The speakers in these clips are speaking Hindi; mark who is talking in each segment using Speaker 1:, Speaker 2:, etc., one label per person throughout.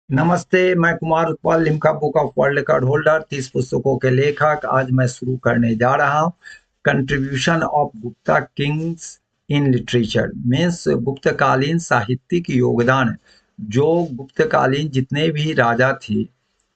Speaker 1: नमस्ते, मैं Kumar Utpal, Limca book of world record holder, 30 पुस्तकों के लेखक। आज मैं शुरू करने जा रहा हूँ contribution of Gupta kings in literature, means गुप्तकालीन साहित्यिक योगदान। जो गुप्तकालीन जितने भी राजा थे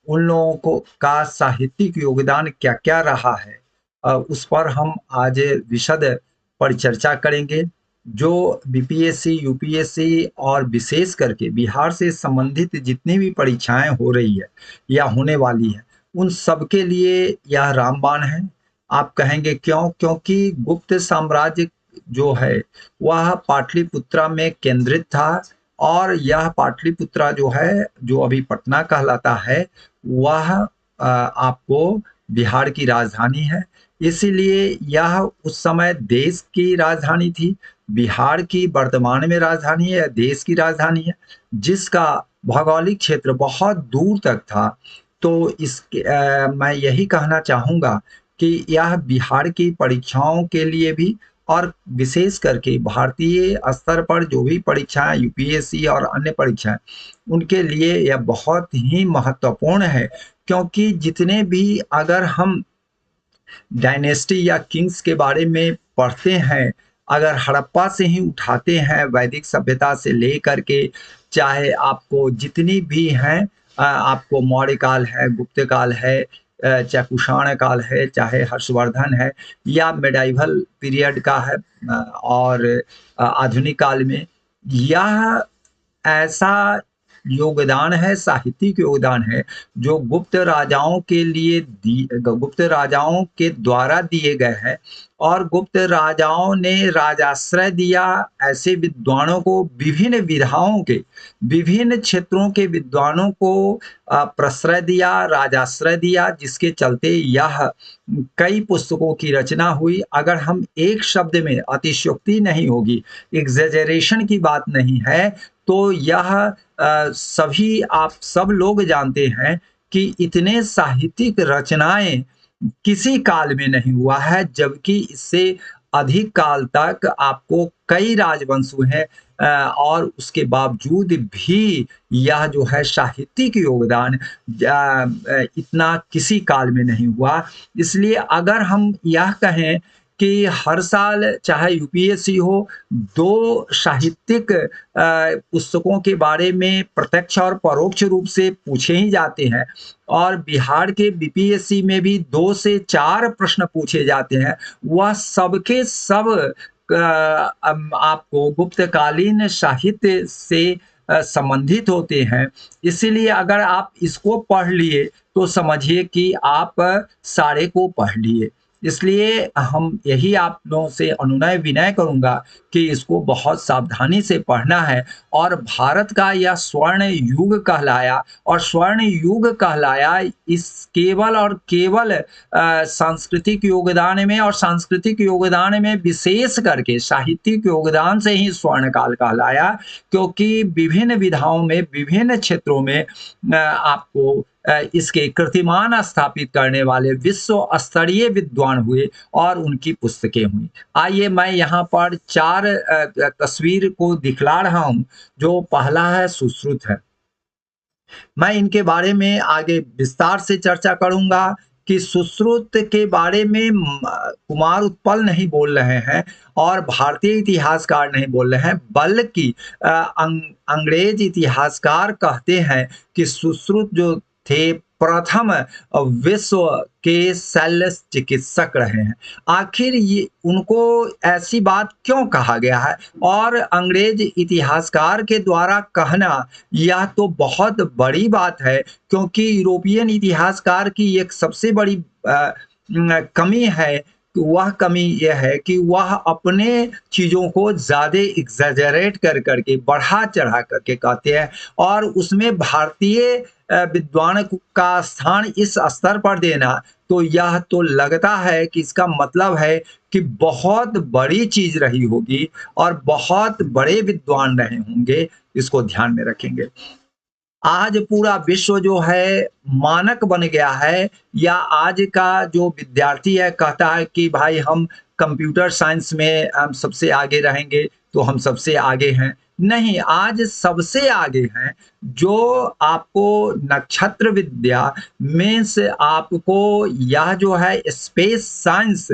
Speaker 1: उन लोगों को का साहित्यिक योगदान क्या क्या रहा है, उस पर हम आज विशद परिचर्चा करेंगे। जो बीपीएससी, यूपीएससी और विशेष करके बिहार से संबंधित जितनी भी परीक्षाएं हो रही है या होने वाली है, उन सब के लिए यह रामबाण है। आप कहेंगे क्यों? क्योंकि गुप्त साम्राज्य जो है वह पाटलिपुत्रा में केंद्रित था, और यह पाटलिपुत्रा जो है, जो अभी पटना कहलाता है, वह आपको बिहार की राजधानी है। इसीलिए यह उस समय देश की राजधानी थी। बिहार की वर्तमान में राजधानी है, देश की राजधानी है, जिसका भौगोलिक क्षेत्र बहुत दूर तक था। तो मैं यही कहना चाहूँगा कि यह बिहार की परीक्षाओं के लिए भी, और विशेष करके भारतीय स्तर पर जो भी परीक्षाएं, यूपीएससी और अन्य परीक्षाएं, उनके लिए यह बहुत ही महत्वपूर्ण है। क्योंकि जितने भी, अगर हम डायनेस्टी या किंग्स के बारे में पढ़ते हैं, अगर हड़प्पा से ही उठाते हैं, वैदिक सभ्यता से लेकर के, चाहे आपको जितनी भी हैं, आपको मौर्य काल है, गुप्त काल है, चाहे कुषाण काल है, चाहे हर्षवर्धन है, या मेडाइवल पीरियड का है, और आधुनिक काल में, यह ऐसा योगदान है, साहित्यिक योगदान है, जो गुप्त राजाओं के लिए गुप्त राजाओं के द्वारा दिए गए हैं। और गुप्त राजाओं ने राजाश्रय दिया ऐसे विद्वानों को, विभिन्न विधाओं के, विभिन्न क्षेत्रों के विद्वानों को प्रश्रय दिया, राजाश्रय दिया, जिसके चलते यह कई पुस्तकों की रचना हुई। अगर हम एक शब्द में, अतिशयोक्ति नहीं होगी, एग्जेजरेशन की बात नहीं है, तो यह सभी आप सब लोग जानते हैं कि इतने साहित्यिक रचनाएं किसी काल में नहीं हुआ है, जबकि इससे अधिक काल तक आपको कई राजवंश हुए हैं, और उसके बावजूद भी यह जो है साहित्यिक योगदान इतना किसी काल में नहीं हुआ। इसलिए अगर हम यह कहें कि हर साल, चाहे यूपीएससी हो, दो साहित्यिक पुस्तकों के बारे में प्रत्यक्ष और परोक्ष रूप से पूछे ही जाते हैं, और बिहार के बीपीएससी में भी 2 से 4 प्रश्न पूछे जाते हैं, वह सबके सब आपको गुप्तकालीन साहित्य से संबंधित होते हैं। इसीलिए अगर आप इसको पढ़ लिए तो समझिए कि आप सारे को पढ़ लिए। इसलिए हम यही आप लोगों से अनुनय विनय करूंगा कि इसको बहुत सावधानी से पढ़ना है। और भारत का यह स्वर्ण युग कहलाया, और स्वर्ण युग कहलाया इस केवल और केवल सांस्कृतिक योगदान में, और सांस्कृतिक योगदान में विशेष करके साहित्यिक योगदान से ही स्वर्ण काल कहलाया। क्योंकि विभिन्न विधाओं में, विभिन्न क्षेत्रों में आपको इसके कीर्तिमान स्थापित करने वाले विश्व स्तरीय विद्वान हुए, और उनकी पुस्तकें हुई। आइए मैं यहाँ पर 4 तस्वीर को दिखला रहा हूँ। जो पहला है, सुश्रुत है। मैं इनके बारे में आगे विस्तार से चर्चा करूंगा कि सुश्रुत के बारे में कुमार उत्पल नहीं बोल रहे हैं, और भारतीय इतिहासकार नहीं बोल रहे हैं, बल्कि अंग्रेज इतिहासकार कहते हैं कि सुश्रुत जो थे, प्रथम विश्व के शल्य चिकित्सक रहे हैं। आखिर ये उनको ऐसी बात क्यों कहा गया है, और अंग्रेज इतिहासकार के द्वारा कहना, यह तो बहुत बड़ी बात है। क्योंकि यूरोपियन इतिहासकार की एक सबसे बड़ी कमी है, वह कमी यह है कि वह अपने चीज़ों को ज़्यादा एग्जैजरेट कर करके, बढ़ा चढ़ा करके कहते हैं, और उसमें भारतीय विद्वान का स्थान इस स्तर पर देना, तो यह तो लगता है कि इसका मतलब है कि बहुत बड़ी चीज़ रही होगी, और बहुत बड़े विद्वान रहे होंगे। इसको ध्यान में रखेंगे। आज पूरा विश्व जो है मानक बन गया है, या आज का जो विद्यार्थी है कहता है कि भाई हम कंप्यूटर साइंस में हम सबसे आगे रहेंगे, तो हम सबसे आगे हैं। नहीं, आज सबसे आगे हैं। जो आपको नक्षत्र विद्या में से आपको यह जो है स्पेस साइंस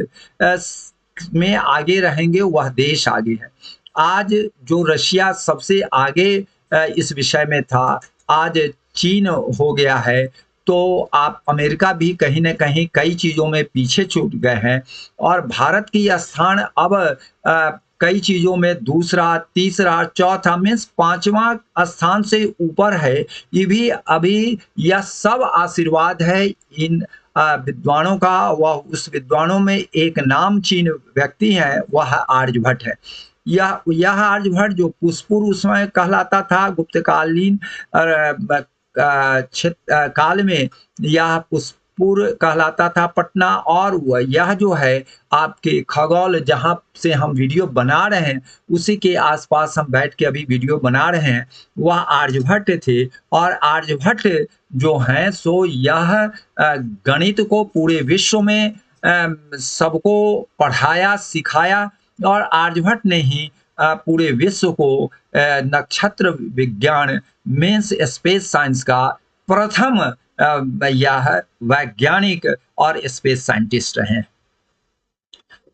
Speaker 1: में आगे रहेंगे, वह देश आगे है। आज जो रशिया सबसे आगे इस विषय में था, आज चीन हो गया है। तो आप अमेरिका भी कहीं न कहीं कई चीज़ों में पीछे छूट गए हैं और भारत की स्थान अब कई चीज़ों में दूसरा, तीसरा, चौथा मीन्स 5वां स्थान से ऊपर है। ये भी अभी यह सब आशीर्वाद है इन विद्वानों का। वह उस विद्वानों में एक नामचीन व्यक्ति है, वह आर्यभट्ट है। यह आर्यभट्ट जो पुष्पुर उसमें कहलाता था गुप्तकालीन काल में, यह पुष्पुर कहलाता था पटना। और यह जो है आपके खगोल जहाँ से हम वीडियो बना रहे हैं, उसी के आसपास हम बैठ के अभी वीडियो बना रहे हैं, वह आर्यभट्ट थे। और आर्यभट्ट जो हैं सो यह गणित को पूरे विश्व में सबको पढ़ाया, सिखाया। और आर्यभट्ट ने ही पूरे विश्व को नक्षत्र विज्ञान मीन्स स्पेस साइंस का प्रथम यह वैज्ञानिक और स्पेस साइंटिस्ट रहे।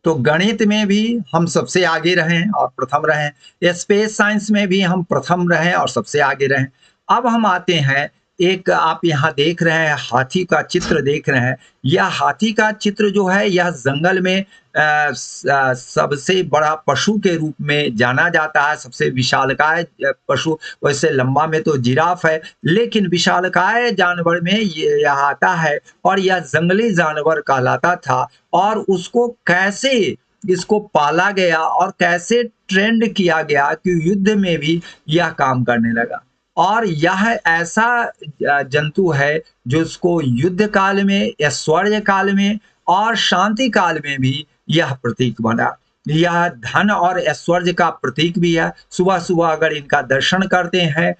Speaker 1: तो गणित में भी हम सबसे आगे रहे और प्रथम रहे, स्पेस साइंस में भी हम प्रथम रहे और सबसे आगे रहे। अब हम आते हैं, एक आप यहाँ देख रहे हैं हाथी का चित्र देख रहे हैं। यह हाथी का चित्र जो है यह जंगल में सबसे बड़ा पशु के रूप में जाना जाता है, सबसे विशालकाय पशु। वैसे लंबा में तो जिराफ है, लेकिन विशालकाय जानवर में यह आता है और यह जंगली जानवर कहलाता था। और उसको कैसे इसको पाला गया और कैसे ट्रेंड किया गया कि युद्ध में भी यह काम करने लगा। और यह ऐसा जंतु है जो उसको युद्ध काल में, ऐश्वर्य काल में और शांति काल में भी यह प्रतीक बना। यह धन और ऐश्वर्य का प्रतीक भी है। सुबह सुबह अगर इनका दर्शन करते हैं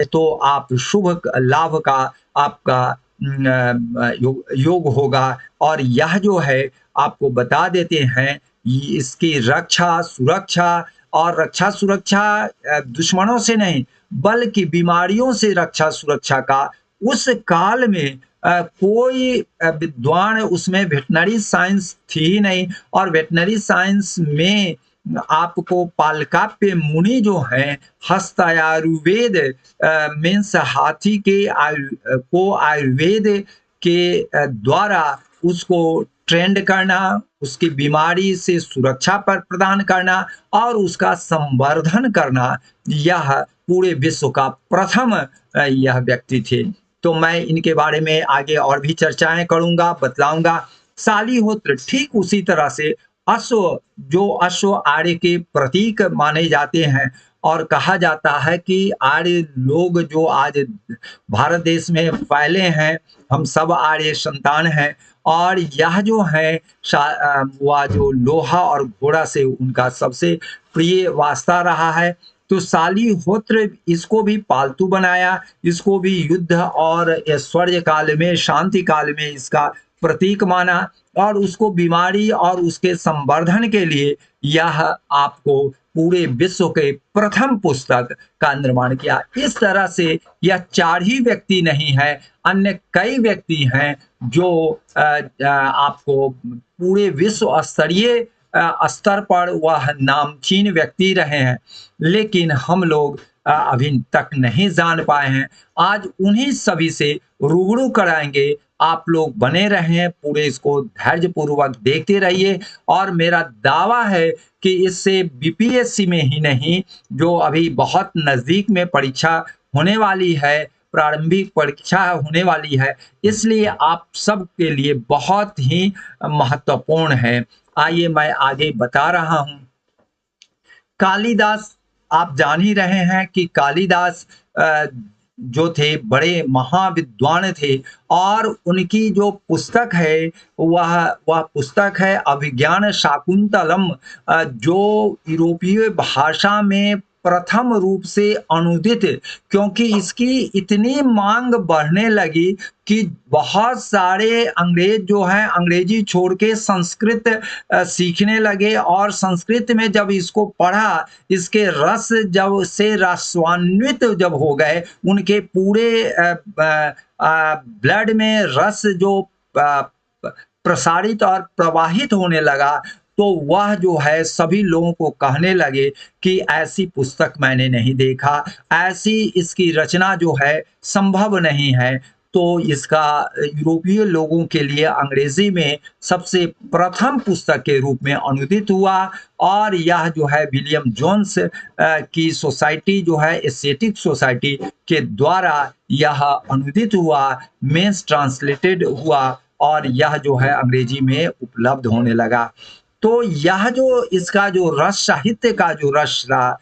Speaker 1: तो आप शुभ लाभ का आपका योग होगा। और यह जो है आपको बता देते हैं, इसकी रक्षा सुरक्षा, और रक्षा सुरक्षा दुश्मनों से नहीं बल्कि बीमारियों से रक्षा सुरक्षा का उस काल में कोई विद्वान उसमें वेटनरी साइंस थी ही नहीं। और वेटनरी साइंस में आपको पालकाप्य मुनि जो हैं, हस्त आयुर्वेद मीन्स हाथी के को आयुर्वेद के द्वारा उसको ट्रेंड करना, उसकी बीमारी से सुरक्षा पर प्रदान करना और उसका संवर्धन करना, यह पूरे विश्व का प्रथम यह व्यक्ति थे। तो मैं इनके बारे में आगे और भी चर्चाएं करूंगा, बतलाऊंगा। शालिहोत्र ठीक उसी तरह से अश्व आर्य के प्रतीक माने जाते हैं। और कहा जाता है कि आर्य लोग जो आज भारत देश में फैले हैं, हम सब आर्य संतान हैं। और यह जो है वह जो लोहा और घोड़ा से उनका सबसे प्रिय वास्ता रहा है। तो शालिहोत्र इसको भी पालतू बनाया, इसको भी युद्ध और ऐश्वर्य काल में, शांति काल में इसका प्रतीक माना और उसको बीमारी और उसके संवर्धन के लिए यह आपको पूरे विश्व के प्रथम पुस्तक का निर्माण किया। इस तरह से यह 4 ही व्यक्ति नहीं है, अन्य कई व्यक्ति हैं जो आपको पूरे विश्व स्तरीय स्तर पर वह नामचीन व्यक्ति रहे हैं, लेकिन हम लोग अभी तक नहीं जान पाए हैं। आज उन्हीं सभी से रूबरू कराएंगे। आप लोग बने रहें, पूरे इसको धैर्यपूर्वक देखते रहिए। और मेरा दावा है कि इससे बीपीएससी में ही नहीं, जो अभी बहुत नज़दीक में परीक्षा होने वाली है, प्रारंभिक परीक्षा होने वाली है, इसलिए आप सब के लिए बहुत ही महत्वपूर्ण है। आइए मैं आगे बता रहा हूँ। कालिदास, आप जान ही रहे हैं कि कालिदास जो थे बड़े महाविद्वान थे और उनकी जो पुस्तक है वह पुस्तक है अभिज्ञान शाकुंतलम, जो यूरोपीय भाषा में प्रथम रूप से अनुदित, क्योंकि इसकी इतनी मांग बढ़ने लगी कि बहुत सारे अंग्रेज जो हैं अंग्रेजी छोड़ के संस्कृत सीखने लगे, और संस्कृत में जब इसको पढ़ा, इसके रस जब से रसान्वित जब हो गए, उनके पूरे ब्लड में रस जो प्रसारित और प्रवाहित होने लगा, तो वह जो है सभी लोगों को कहने लगे कि ऐसी पुस्तक मैंने नहीं देखा, ऐसी इसकी रचना जो है संभव नहीं है। तो इसका यूरोपीय लोगों के लिए अंग्रेजी में सबसे प्रथम पुस्तक के रूप में अनुदित हुआ, और यह जो है विलियम जोन्स की सोसाइटी जो है एस्थेटिक सोसाइटी के द्वारा यह अनुदित हुआ, मीन्स ट्रांसलेटेड हुआ, और यह जो है अंग्रेजी में उपलब्ध होने लगा। तो यह जो इसका जो रस, साहित्य का जो रस था,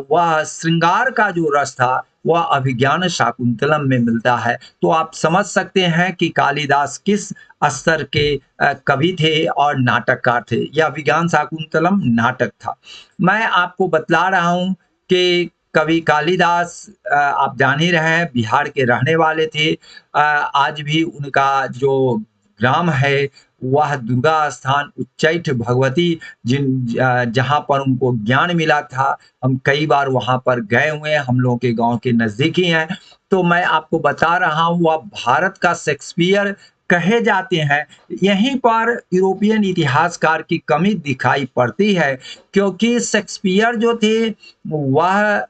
Speaker 1: वह श्रृंगार का जो रस था, वह अभिज्ञान शाकुंतलम में मिलता है। तो आप समझ सकते हैं कि कालिदास किस स्तर के कवि थे और नाटककार थे। यह अभिज्ञान शाकुंतलम नाटक था। मैं आपको बतला रहा हूँ कि कवि कालिदास आप जान ही रहे हैं बिहार के रहने वाले थे। आज भी उनका जो ग्राम है वह दुर्गा स्थान उच्चैठ भगवती जहाँ पर उनको ज्ञान मिला था, हम कई बार वहाँ पर गए हुए हैं, हम लोगों के गांव के नज़दीक ही हैं। तो मैं आपको बता रहा हूँ वह भारत का शेक्सपियर कहे जाते हैं। यहीं पर यूरोपियन इतिहासकार की कमी दिखाई पड़ती है, क्योंकि शेक्सपियर जो थे वह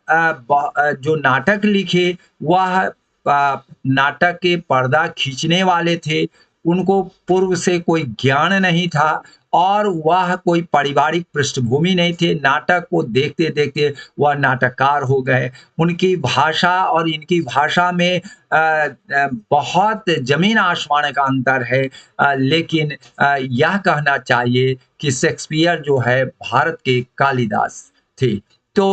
Speaker 1: जो नाटक लिखे वह नाटक के पर्दा खींचने वाले थे। उनको पूर्व से कोई ज्ञान नहीं था और वह कोई पारिवारिक पृष्ठभूमि नहीं थे। नाटक को देखते देखते वह नाटककार हो गए। उनकी भाषा और इनकी भाषा में बहुत जमीन आसमान का अंतर है, लेकिन यह कहना चाहिए कि शेक्सपियर जो है भारत के कालिदास थे। तो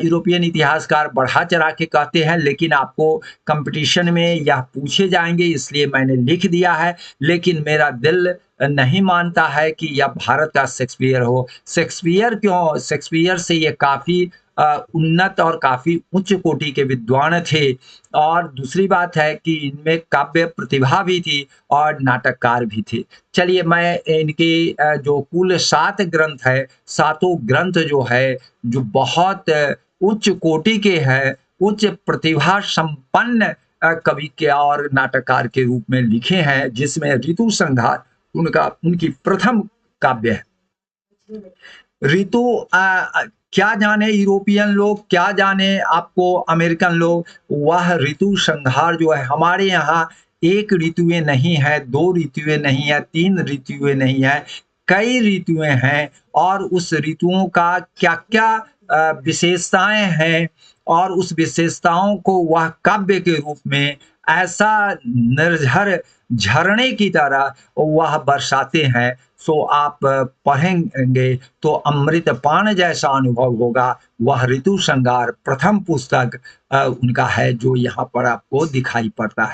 Speaker 1: यूरोपियन इतिहासकार बढ़ा चढ़ा के कहते हैं, लेकिन आपको कंपटीशन में यह पूछे जाएंगे इसलिए मैंने लिख दिया है, लेकिन मेरा दिल नहीं मानता है कि यह भारत का शेक्सपियर हो। शेक्सपियर क्यों? शेक्सपियर से ये काफ़ी उन्नत और काफ़ी उच्च कोटि के विद्वान थे, और दूसरी बात है कि इनमें काव्य प्रतिभा भी थी और नाटककार भी थे। चलिए मैं इनके जो कुल 7 ग्रंथ है, सातों ग्रंथ जो है जो बहुत उच्च कोटि के हैं, उच्च प्रतिभा संपन्न कवि के और नाटककार के रूप में लिखे हैं, जिसमें ऋतु संहार उनकी प्रथम काव्य है। ऋतु क्या जाने यूरोपियन लोग, क्या जाने आपको अमेरिकन लोग, वह ऋतु संहार जो है हमारे यहाँ एक ऋतुएं नहीं है, 2 ऋतुएं नहीं है, 3 ऋतुएं नहीं है, कई ऋतुएं हैं, और उस ऋतुओं का क्या क्या विशेषताएं हैं, और उस विशेषताओं को वह काव्य के रूप में ऐसा निर्झर झरने की तरह वह बरसाते हैं। सो आप पढ़ेंगे तो अमृत पान जैसा अनुभव होगा। वह ऋतु संहार प्रथम पुस्तक उनका है जो यहाँ पर आपको दिखाई पड़ता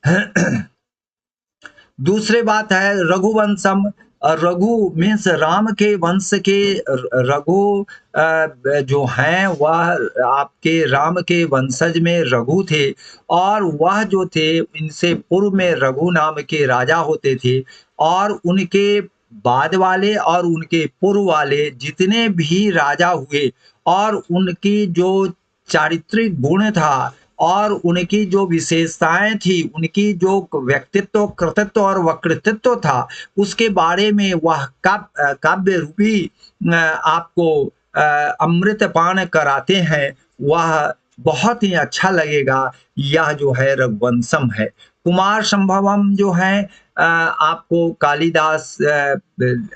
Speaker 1: है। दूसरी बात है रघुवंशम। रघु मीन्स राम के वंश के रघु जो हैं वह आपके राम के वंशज में रघु थे, और वह जो थे इनसे पूर्व में रघु नाम के राजा होते थे, और उनके बाद वाले और उनके पूर्व वाले जितने भी राजा हुए, और उनकी जो चारित्रिक गुण था और उनकी जो विशेषताएं थी, उनकी जो व्यक्तित्व, कृतित्व और वक्तृत्व था, उसके बारे में वह काव्य रूपी आपको अमृत पान कराते हैं। वह बहुत ही अच्छा लगेगा। यह जो है रघुवंशम है। कुमार संभवम जो है आपको कालिदास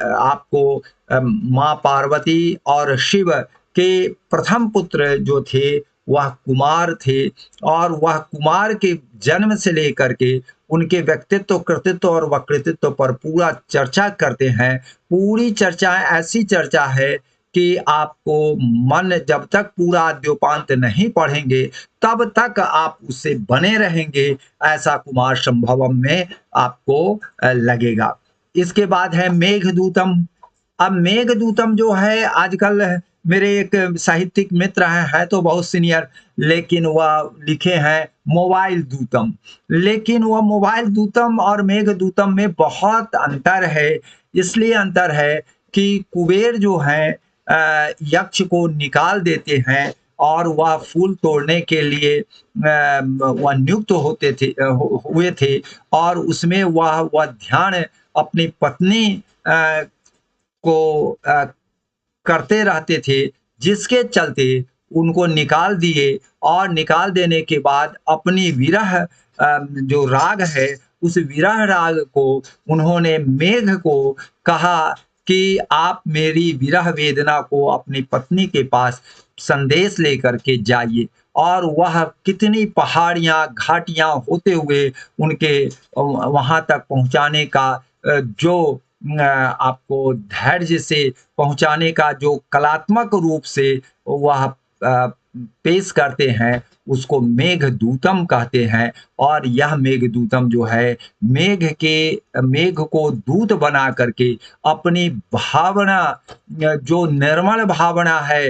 Speaker 1: आपको माँ पार्वती और शिव के प्रथम पुत्र जो थे वह कुमार थे, और वह कुमार के जन्म से लेकर के उनके व्यक्तित्व, कृतित्व और वक्तृत्व पर पूरा चर्चा करते हैं। पूरी चर्चा ऐसी चर्चा है कि आपको मन जब तक पूरा अद्योपांत नहीं पढ़ेंगे तब तक आप उससे बने रहेंगे, ऐसा कुमार संभवम में आपको लगेगा। इसके बाद है मेघदूतम। अब मेघदूतम जो है आजकल मेरे एक साहित्यिक मित्र हैं तो बहुत सीनियर, लेकिन वह लिखे हैं मोबाइल दूतम। लेकिन वह मोबाइल दूतम और मेघदूतम में बहुत अंतर है। इसलिए अंतर है कि कुबेर जो हैं यक्ष को निकाल देते हैं और वह फूल तोड़ने के लिए वह नियुक्त होते थे, हुए थे, और उसमें वह ध्यान अपनी पत्नी को करते रहते थे, जिसके चलते उनको निकाल दिए। और निकाल देने के बाद अपनी विरह जो राग है, उस विरह राग को उन्होंने मेघ को कहा कि आप मेरी विरह वेदना को अपनी पत्नी के पास संदेश लेकर के जाइए। और वह कितनी पहाड़ियाँ घाटियाँ होते हुए उनके वहाँ तक पहुँचाने का जो आपको धैर्य से पहुँचाने का जो कलात्मक रूप से वह पेश करते हैं, उसको मेघदूतम कहते हैं। और यह मेघदूतम जो है मेघ को दूत बना करके अपनी भावना, जो निर्मल भावना है,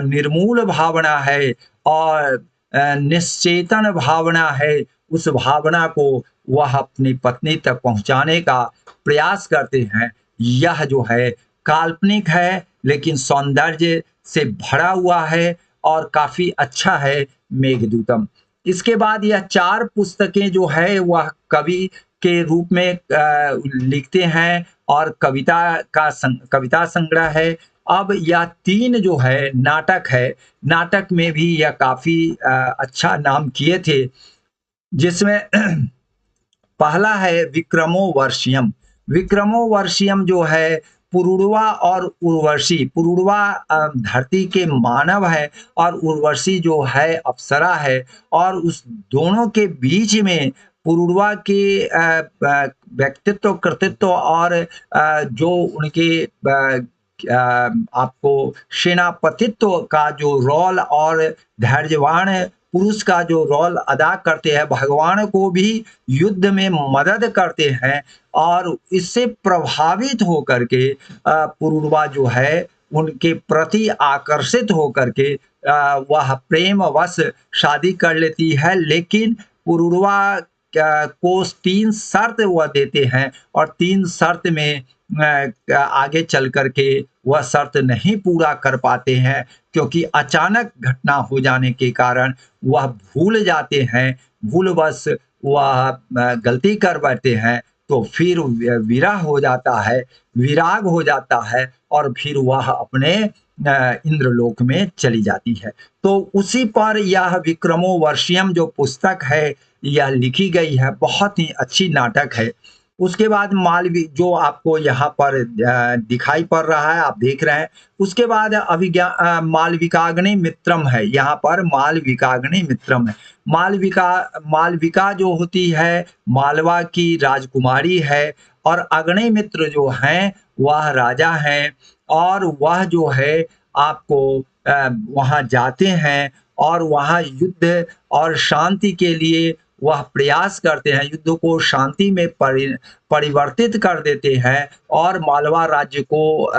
Speaker 1: निर्मूल भावना है और निश्चेतन भावना है, उस भावना को वह अपनी पत्नी तक पहुँचाने का प्रयास करते हैं। यह जो है काल्पनिक है, लेकिन सौंदर्य से भरा हुआ है और काफ़ी अच्छा है मेघदूतम। इसके बाद यह 4 पुस्तकें जो है वह कवि के रूप में लिखते हैं और कविता संग्रह है। अब यह 3 जो है नाटक है, नाटक में भी यह काफ़ी अच्छा नाम किए थे, जिसमें पहला है विक्रमोर्वशीयम। विक्रमोर्वशीयम जो है पुरूरवा और उर्वशी। पुरूरवा धरती के मानव है और उर्वशी जो है अप्सरा है, और उस दोनों के बीच में पुरूरवा के व्यक्तित्व, कृतित्व और जो उनके आपको सेनापतित्व का जो रोल और धैर्यवान पुरुष का जो रोल अदा करते हैं, भगवान को भी युद्ध में मदद करते हैं, और इससे प्रभावित होकर के पुरूरवा जो है उनके प्रति आकर्षित होकर के वह प्रेमवश शादी कर लेती है। लेकिन पुरूरवा को 3 शर्त वह देते हैं, और 3 शर्त में आगे चल करके वह शर्त नहीं पूरा कर पाते हैं, क्योंकि अचानक घटना हो जाने के कारण वह भूल जाते हैं, भूलवश वह गलती कर बैठते हैं। तो फिर विरह हो जाता है, विराग हो जाता है, और फिर वह अपने इंद्रलोक में चली जाती है। तो उसी पर यह विक्रमोर्वशीयम जो पुस्तक है यह लिखी गई है, बहुत ही अच्छी नाटक है। उसके बाद मालवी जो आपको यहाँ पर दिखाई पड़ रहा है, आप देख रहे हैं। उसके बाद मालविकाग्नि मित्रम है, यहाँ पर मालविकाग्नि मित्रम है। मालविका जो होती है मालवा की राजकुमारी है, और अग्निमित्र जो हैं वह राजा हैं, और वह जो है आपको वहाँ जाते हैं और वहाँ युद्ध और शांति के लिए वह प्रयास करते हैं, युद्ध को शांति में परिवर्तित कर देते हैं, और मालवा राज्य को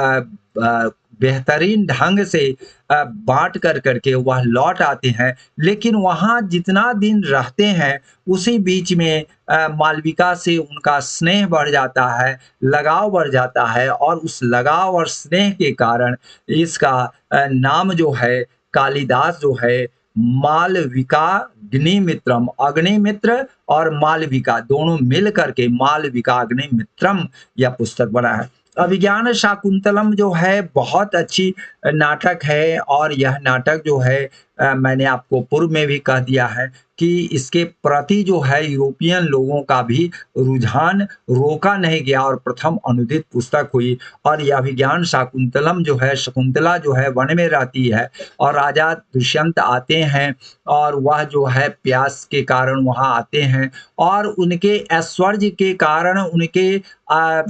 Speaker 1: बेहतरीन ढंग से बांट कर करके वह लौट आते हैं। लेकिन वहाँ जितना दिन रहते हैं उसी बीच में मालविका से उनका स्नेह बढ़ जाता है, लगाव बढ़ जाता है, और उस लगाव और स्नेह के कारण इसका नाम जो है कालिदास जो है मालविका अग्निमित्रम, अग्निमित्र और मालविका दोनों मिल करके मालविका अग्निमित्रम यह पुस्तक बना है। अभिज्ञान शाकुंतलम जो है बहुत अच्छी नाटक है, और यह नाटक जो है मैंने आपको पूर्व में भी कह दिया है कि इसके प्रति जो है यूरोपियन लोगों का भी रुझान रोका नहीं गया, और प्रथम अनुदित पुस्तक हुई। और यह अभिज्ञान शाकुंतलम जो है, शकुंतला जो है वन में रहती है, और राजा दुष्यंत आते हैं, और वह जो है प्यास के कारण वहाँ आते हैं, और उनके ऐश्वर्य के कारण, उनके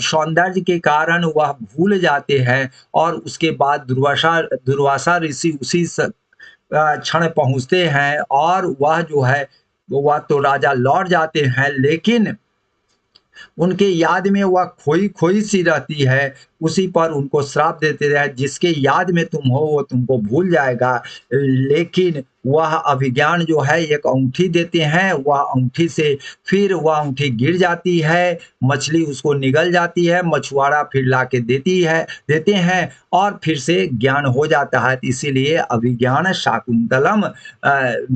Speaker 1: सौंदर्य के कारण वह भूल जाते हैं, और उसके बाद दुर्वासा ऋषि उसी क्षण पहुँचते हैं, और वह जो है वह तो राजा लौट जाते हैं, लेकिन उनके याद में वह खोई खोई सी रहती है, उसी पर उनको श्राप देते रहे, जिसके याद में तुम हो वो तुमको भूल जाएगा। लेकिन वह अभिज्ञान जो है एक अंगूठी देते हैं, वह अंगूठी से फिर वह अंगूठी गिर जाती है, मछली उसको निगल जाती है, मछुआरा फिर लाके देते हैं और फिर से ज्ञान हो जाता है। इसीलिए अभिज्ञान शाकुंतलम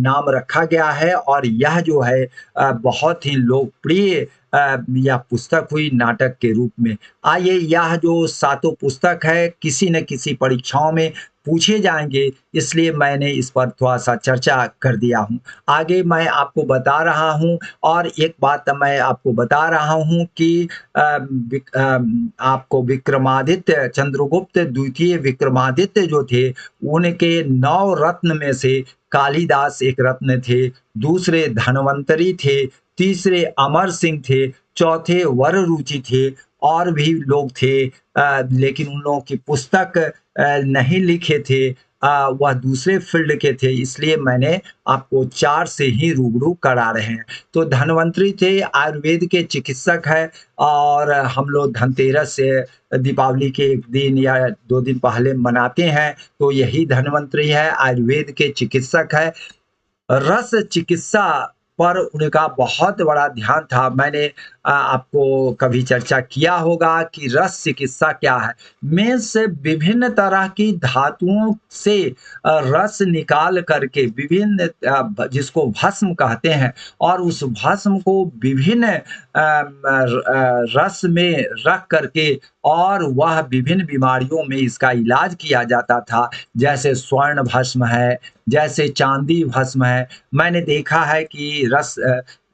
Speaker 1: नाम रखा गया है और यह जो है बहुत ही लोकप्रिय यह पुस्तक हुई नाटक के रूप में। आइए, यह जो सातों पुस्तक है किसी न किसी परीक्षाओं में पूछे जाएंगे, इसलिए मैंने इस पर थोड़ा सा चर्चा कर दिया हूँ। आगे मैं आपको बता रहा हूँ और एक बात मैं आपको बता रहा हूँ कि आपको विक्रमादित्य, चंद्रगुप्त द्वितीय विक्रमादित्य जो थे, उनके 9 रत्न में से कालिदास एक रत्न थे, दूसरे धन्वंतरी थे, तीसरे अमर सिंह थे, चौथे वररुचि थे, और भी लोग थे लेकिन उन लोगों की पुस्तक नहीं लिखे थे, वह दूसरे फील्ड के थे, इसलिए मैंने आपको 4 से ही रूबरू करा रहे हैं। तो धन्वंतरी थे, आयुर्वेद के चिकित्सक है और हम लोग धनतेरस से दीपावली के 1 दिन या 2 दिन पहले मनाते हैं, तो यही धन्वंतरी है, आयुर्वेद के चिकित्सक है। रस चिकित्सा पर उनका बहुत बड़ा ध्यान था। मैंने आपको कभी चर्चा किया होगा कि रस चिकित्सा क्या है। में से विभिन्न तरह की धातुओं से रस निकाल करके विभिन्न जिसको भस्म कहते हैं, और उस भस्म को विभिन्न रस में रख करके और वह विभिन्न बीमारियों में इसका इलाज किया जाता था। जैसे स्वर्ण भस्म है, जैसे चांदी भस्म है। मैंने देखा है कि रस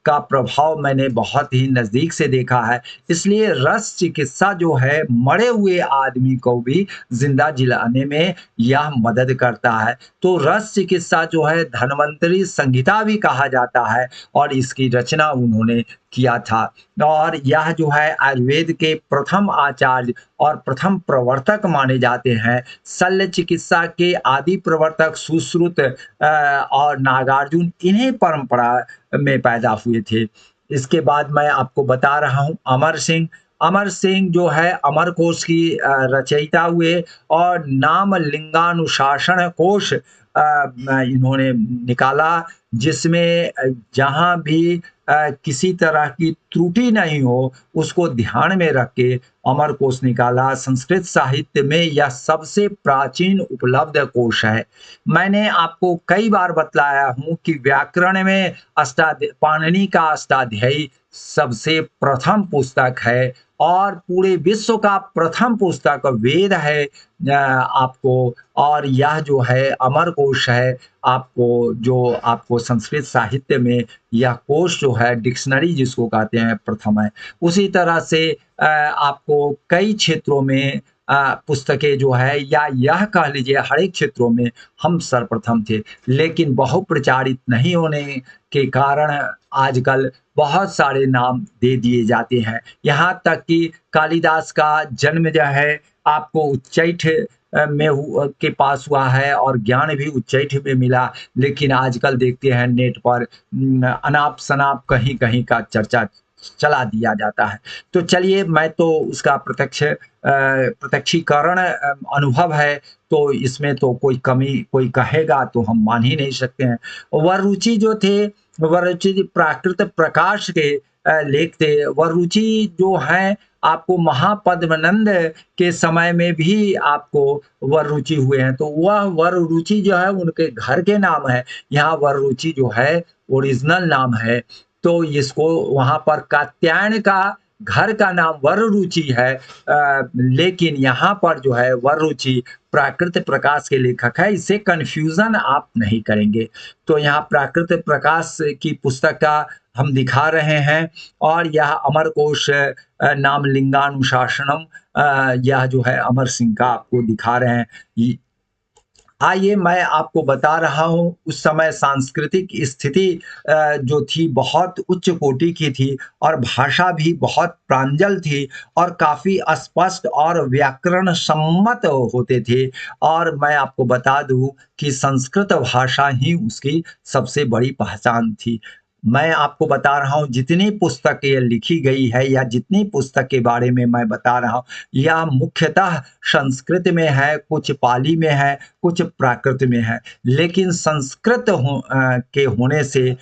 Speaker 1: का प्रभाव मैंने बहुत ही नज़दीक से देखा है। इसलिए रस चिकित्सा जो है मरे हुए आदमी को भी जिंदा जिलाने में यह मदद करता है। तो रस चिकित्सा जो है धन्वंतरी संहिता भी कहा जाता है और इसकी रचना उन्होंने किया था। और यह जो है आयुर्वेद के प्रथम आचार्य और प्रथम प्रवर्तक माने जाते हैं। शल्य चिकित्सा के आदि प्रवर्तक सुश्रुत और नागार्जुन इन्हीं परंपरा में पैदा हुए थे। इसके बाद मैं आपको बता रहा हूँ अमर सिंह। अमर सिंह जो है अमरकोश की रचयिता हुए और नाम लिंगानुशासन कोश इन्होंने निकाला, जिसमें जहाँ भी किसी तरह की त्रुटि नहीं हो उसको ध्यान में रख के अमरकोश निकाला। संस्कृत साहित्य में यह सबसे प्राचीन उपलब्ध कोश है। मैंने आपको कई बार बतलाया हूँ कि व्याकरण में पाणिनि का अष्टाध्यायी सबसे प्रथम पुस्तक है और पूरे विश्व का प्रथम पुस्तक वेद है आपको। और यह जो है अमरकोश है आपको, जो आपको संस्कृत साहित्य में यह कोश जो है डिक्शनरी जिसको कहते हैं प्रथम है। उसी तरह से आपको कई क्षेत्रों में पुस्तकें जो है या यह कह लीजिए हर एक क्षेत्रों में हम सर्वप्रथम थे, लेकिन बहुप्रचारित नहीं होने के कारण आजकल बहुत सारे नाम दे दिए जाते हैं। यहाँ तक कि कालिदास का जन्म जो है आपको उच्चैठ में के पास हुआ है और ज्ञान भी उच्चैठ में मिला, लेकिन आजकल देखते हैं नेट पर अनाप शनाप कहीं कहीं का चर्चा चला दिया जाता है। तो चलिए, मैं तो उसका प्रत्यक्षीकरण अनुभव है, तो इसमें तो कोई कमी कोई कहेगा तो हम मान ही नहीं सकते हैं। वररुचि जो थे, वररुचि प्राकृत प्रकाश के लेख थे। वररुचि जो हैं आपको महापद्मनंद के समय में भी आपको वररुचि हुए हैं, तो वह वररुचि जो है उनके घर के नाम है। यहाँ वररुचि जो है ओरिजिनल नाम है, तो इसको वहां पर कात्यायन का घर का नाम वररुचि है, लेकिन यहाँ पर जो है वररुचि प्राकृत प्रकाश के लेखक है। इससे कंफ्यूजन आप नहीं करेंगे। तो यहाँ प्राकृत प्रकाश की पुस्तक का हम दिखा रहे हैं और यह अमरकोश नाम लिंगानुशासनम यह जो है अमर सिंह का आपको दिखा रहे हैं। आइए, मैं आपको बता रहा हूँ उस समय सांस्कृतिक स्थिति जो थी बहुत उच्च कोटि की थी और भाषा भी बहुत प्रांजल थी और काफ़ी स्पष्ट और व्याकरण सम्मत होते थे। और मैं आपको बता दूँ कि संस्कृत भाषा ही उसकी सबसे बड़ी पहचान थी। मैं आपको बता रहा हूँ जितनी पुस्तकें लिखी गई है या जितनी पुस्तक के बारे में मैं बता रहा हूँ, या मुख्यतः संस्कृत में है, कुछ पाली में है, कुछ प्राकृत में है। लेकिन संस्कृत के होने से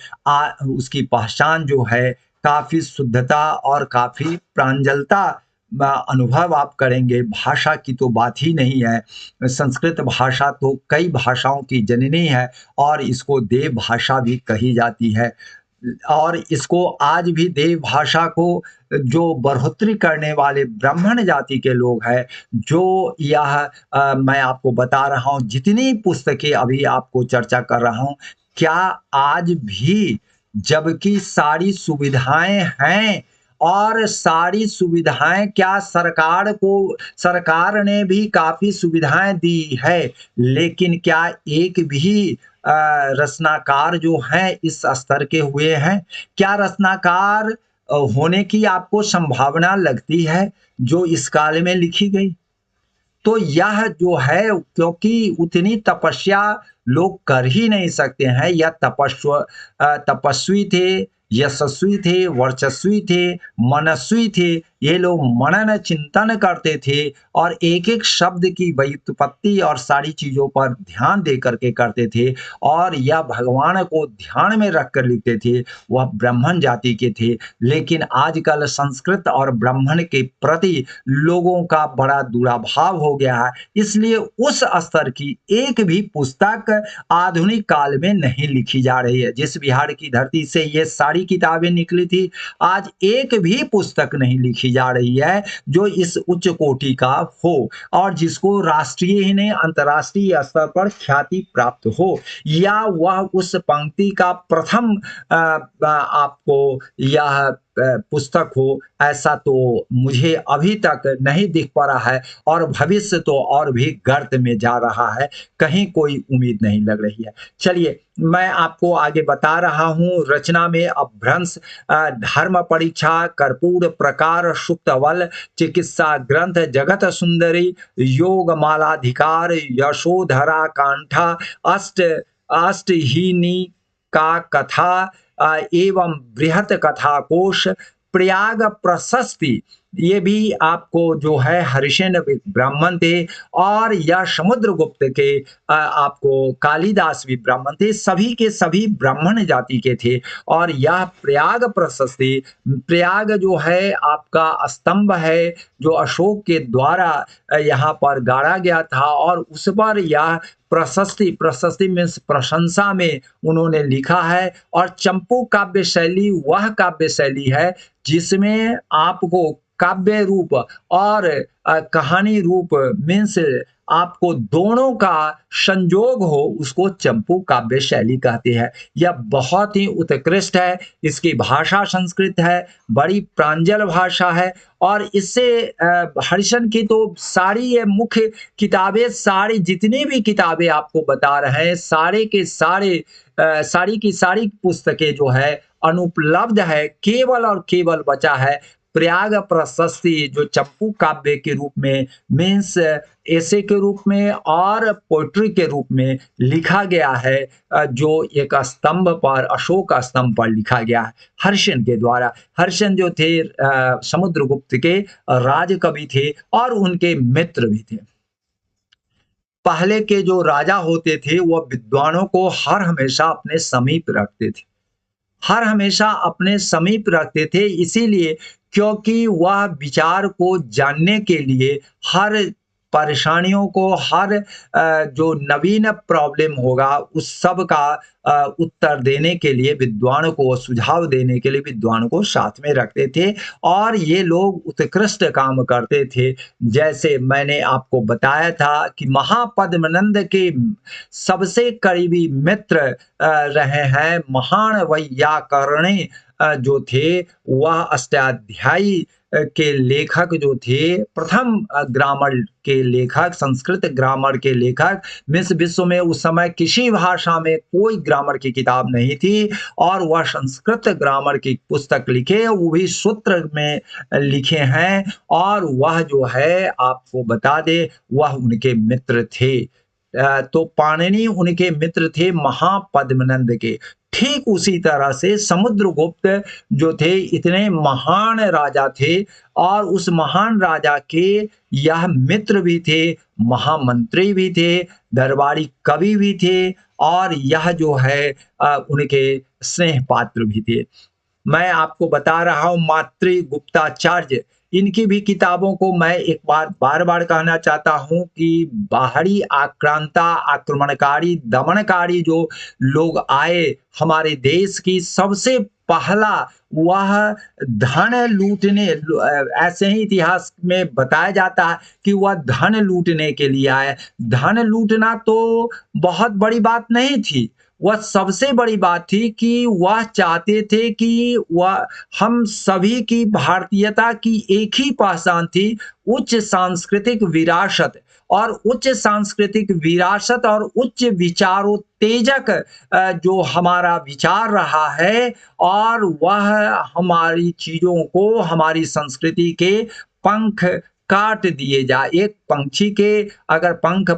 Speaker 1: उसकी पहचान जो है काफ़ी शुद्धता और काफ़ी प्रांजलता अनुभव आप करेंगे। भाषा की तो बात ही नहीं है। संस्कृत भाषा तो कई भाषाओं की जननी है और इसको देव भाषा भी कही जाती है। और इसको आज भी देव भाषा को जो बढ़ोतरी करने वाले ब्राह्मण जाति के लोग हैं, जो यह मैं आपको बता रहा हूँ, जितनी पुस्तकें अभी आपको चर्चा कर रहा हूँ, क्या आज भी, जबकि सारी सुविधाएं हैं और सारी सुविधाएं क्या सरकार ने भी काफी सुविधाएं दी है, लेकिन क्या एक भी रचनाकार जो हैं इस स्तर के हुए हैं? क्या रचनाकार होने की आपको संभावना लगती है जो इस काल में लिखी गई? तो यह जो है, क्योंकि उतनी तपस्या लोग कर ही नहीं सकते हैं, या तपस्वी थे, यशस्वी थे, वर्चस्वी थे, मनस्वी थे। ये लोग मनन चिंतन करते थे और एक-एक शब्द की व्युत्पत्ति और सारी चीज़ों पर ध्यान दे करके करते थे और यह भगवान को ध्यान में रख कर लिखते थे। वह ब्राह्मण जाति के थे। लेकिन आजकल संस्कृत और ब्राह्मण के प्रति लोगों का बड़ा दुराभाव हो गया है, इसलिए उस स्तर की एक भी पुस्तक आधुनिक काल में नहीं लिखी जा रही है। जिस बिहार की धरती से ये सारी किताबें निकली थी, आज एक भी पुस्तक नहीं लिखी जा रही है जो इस उच्च कोटि का हो और जिसको राष्ट्रीय ही नहीं अंतर्राष्ट्रीय स्तर पर ख्याति प्राप्त हो, या वह उस पंक्ति का प्रथम आपको यह पुस्तक हो, ऐसा तो मुझे अभी तक नहीं दिख पा रहा है और भविष्य तो और भी गर्त में जा रहा है, कहीं कोई उम्मीद नहीं लग रही है। चलिए, मैं आपको आगे बता रहा हूँ। रचना में अपभ्रंश, धर्म परीक्षा, कर्पूर प्रकार, सुक्तवल, चिकित्सा ग्रंथ, जगत सुंदरी, योग मालाधिकार, यशोधरा कांठा, अष्टहीनी का कथा एवं बृहत कथा कोश, प्रयाग प्रशस्ति, ये भी आपको जो है हरिसेन ब्राह्मण थे और यह समुद्रगुप्त के आपको कालिदास भी ब्राह्मण थे, सभी के सभी ब्राह्मण जाति के थे। और यह प्रयाग प्रशस्ति, प्रयाग जो है आपका स्तंभ है जो अशोक के द्वारा यहाँ पर गाड़ा गया था और उस पर यह प्रशस्ति मीन्स प्रशंसा में उन्होंने लिखा है। और चंपू काव्य शैली वह काव्य शैली है जिसमें आपको काव्य रूप और कहानी रूप मीन्स आपको दोनों का संजोग हो, उसको चंपू काव्य शैली कहते हैं। यह बहुत ही उत्कृष्ट है। इसकी भाषा संस्कृत है, बड़ी प्रांजल भाषा है और इससे हरिशन की तो सारी ये मुख्य किताबें, सारी जितनी भी किताबें आपको बता रहे हैं, सारे के सारे सारी की सारी पुस्तकें जो है अनुपलब्ध है। केवल और केवल बचा है प्रयाग प्रशस्ति जो चंपू काव्य के रूप में मीन्स ऐसे के रूप में और पोइट्री के रूप में लिखा गया है, जो एक स्तंभ पर, अशोक स्तंभ पर लिखा गया है हर्षण के द्वारा। हर्षण जो थे समुद्रगुप्त के राजकवि थे और उनके मित्र भी थे। पहले के जो राजा होते थे वह विद्वानों को हर हमेशा अपने समीप रखते थे, हर हमेशा अपने समीप रखते थे, इसीलिए क्योंकि वह विचार को जानने के लिए हर परेशानियों को, हर जो नवीन प्रॉब्लम होगा उस सब का उत्तर देने के लिए विद्वान को, सुझाव देने के लिए विद्वान को साथ में रखते थे और ये लोग उत्कृष्ट काम करते थे। जैसे मैंने आपको बताया था कि महापद्मनंद के सबसे करीबी मित्र रहे हैं महान वैयाकरणी जो थे, वह अष्टाध्यायी के लेखक जो थे, प्रथम ग्रामर के लेखक, संस्कृत ग्रामर के लेखक। मिस विश्व में उस समय किसी भाषा में कोई ग्रामर की किताब नहीं थी और वह संस्कृत ग्रामर की पुस्तक लिखे, वो भी सूत्र में लिखे हैं और वह जो है आपको बता दे वह उनके मित्र थे। तो पाणिनि उनके मित्र थे महापद्मनंद के। ठीक उसी तरह से समुद्रगुप्त जो थे इतने महान राजा थे, और उस महान राजा के यह मित्र भी थे, महामंत्री भी थे, दरबारी कवि भी थे, और यह जो है उनके स्नेह पात्र भी थे। मैं आपको बता रहा हूं मातृगुप्ताचार्य, इनकी भी किताबों को मैं एक बार बार बार कहना चाहता हूं कि बाहरी आक्रांता, आक्रमणकारी, दमनकारी जो लोग आए हमारे देश की, सबसे पहला वह धन लूटने, ऐसे ही इतिहास में बताया जाता है कि वह धन लूटने के लिए आए। धन लूटना तो बहुत बड़ी बात नहीं थी, वह सबसे बड़ी बात थी कि वह चाहते थे कि वह हम सभी की भारतीयता की एक ही पहचान थी, उच्च सांस्कृतिक विरासत, और उच्च सांस्कृतिक विरासत और उच्च विचारोत्तेजक जो हमारा विचार रहा है, और वह हमारी चीजों को, हमारी संस्कृति के पंख काट दिए जाए। एक पंछी के अगर पंख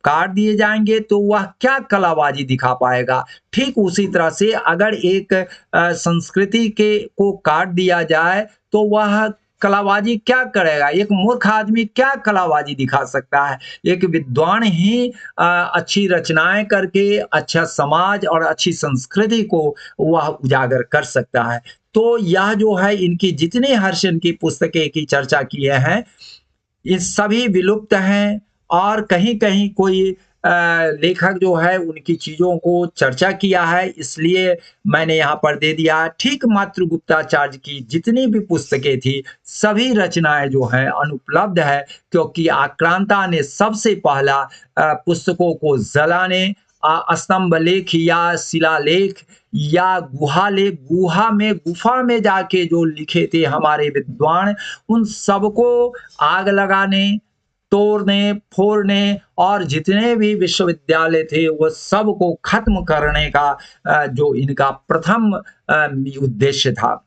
Speaker 1: काट दिए जाएंगे तो वह क्या कलाबाजी दिखा पाएगा। ठीक उसी तरह से अगर एक संस्कृति के को काट दिया जाए तो वह कलाबाजी क्या करेगा। एक मूर्ख आदमी क्या कलाबाजी दिखा सकता है। एक विद्वान ही अच्छी रचनाएं करके अच्छा समाज और अच्छी संस्कृति को वह उजागर कर सकता है। तो यह जो है इनकी जितने हर्षन की पुस्तकें की चर्चा किए हैं, ये सभी विलुप्त हैं, और कहीं कहीं कोई लेखक जो है उनकी चीजों को चर्चा किया है, इसलिए मैंने यहाँ पर दे दिया। ठीक मातृगुप्ताचार्य की जितनी भी पुस्तकें थी, सभी रचनाएं जो हैं अनुपलब्ध है, क्योंकि आक्रांता ने सबसे पहला पुस्तकों को जलाने, स्तंभ लेख या शिलालेख या गुफा में जाके जो लिखे थे हमारे विद्वान, उन सबको आग लगाने, तोड़ने, फोड़ने, और जितने भी विश्वविद्यालय थे वो सबको खत्म करने का जो इनका प्रथम उद्देश्य था,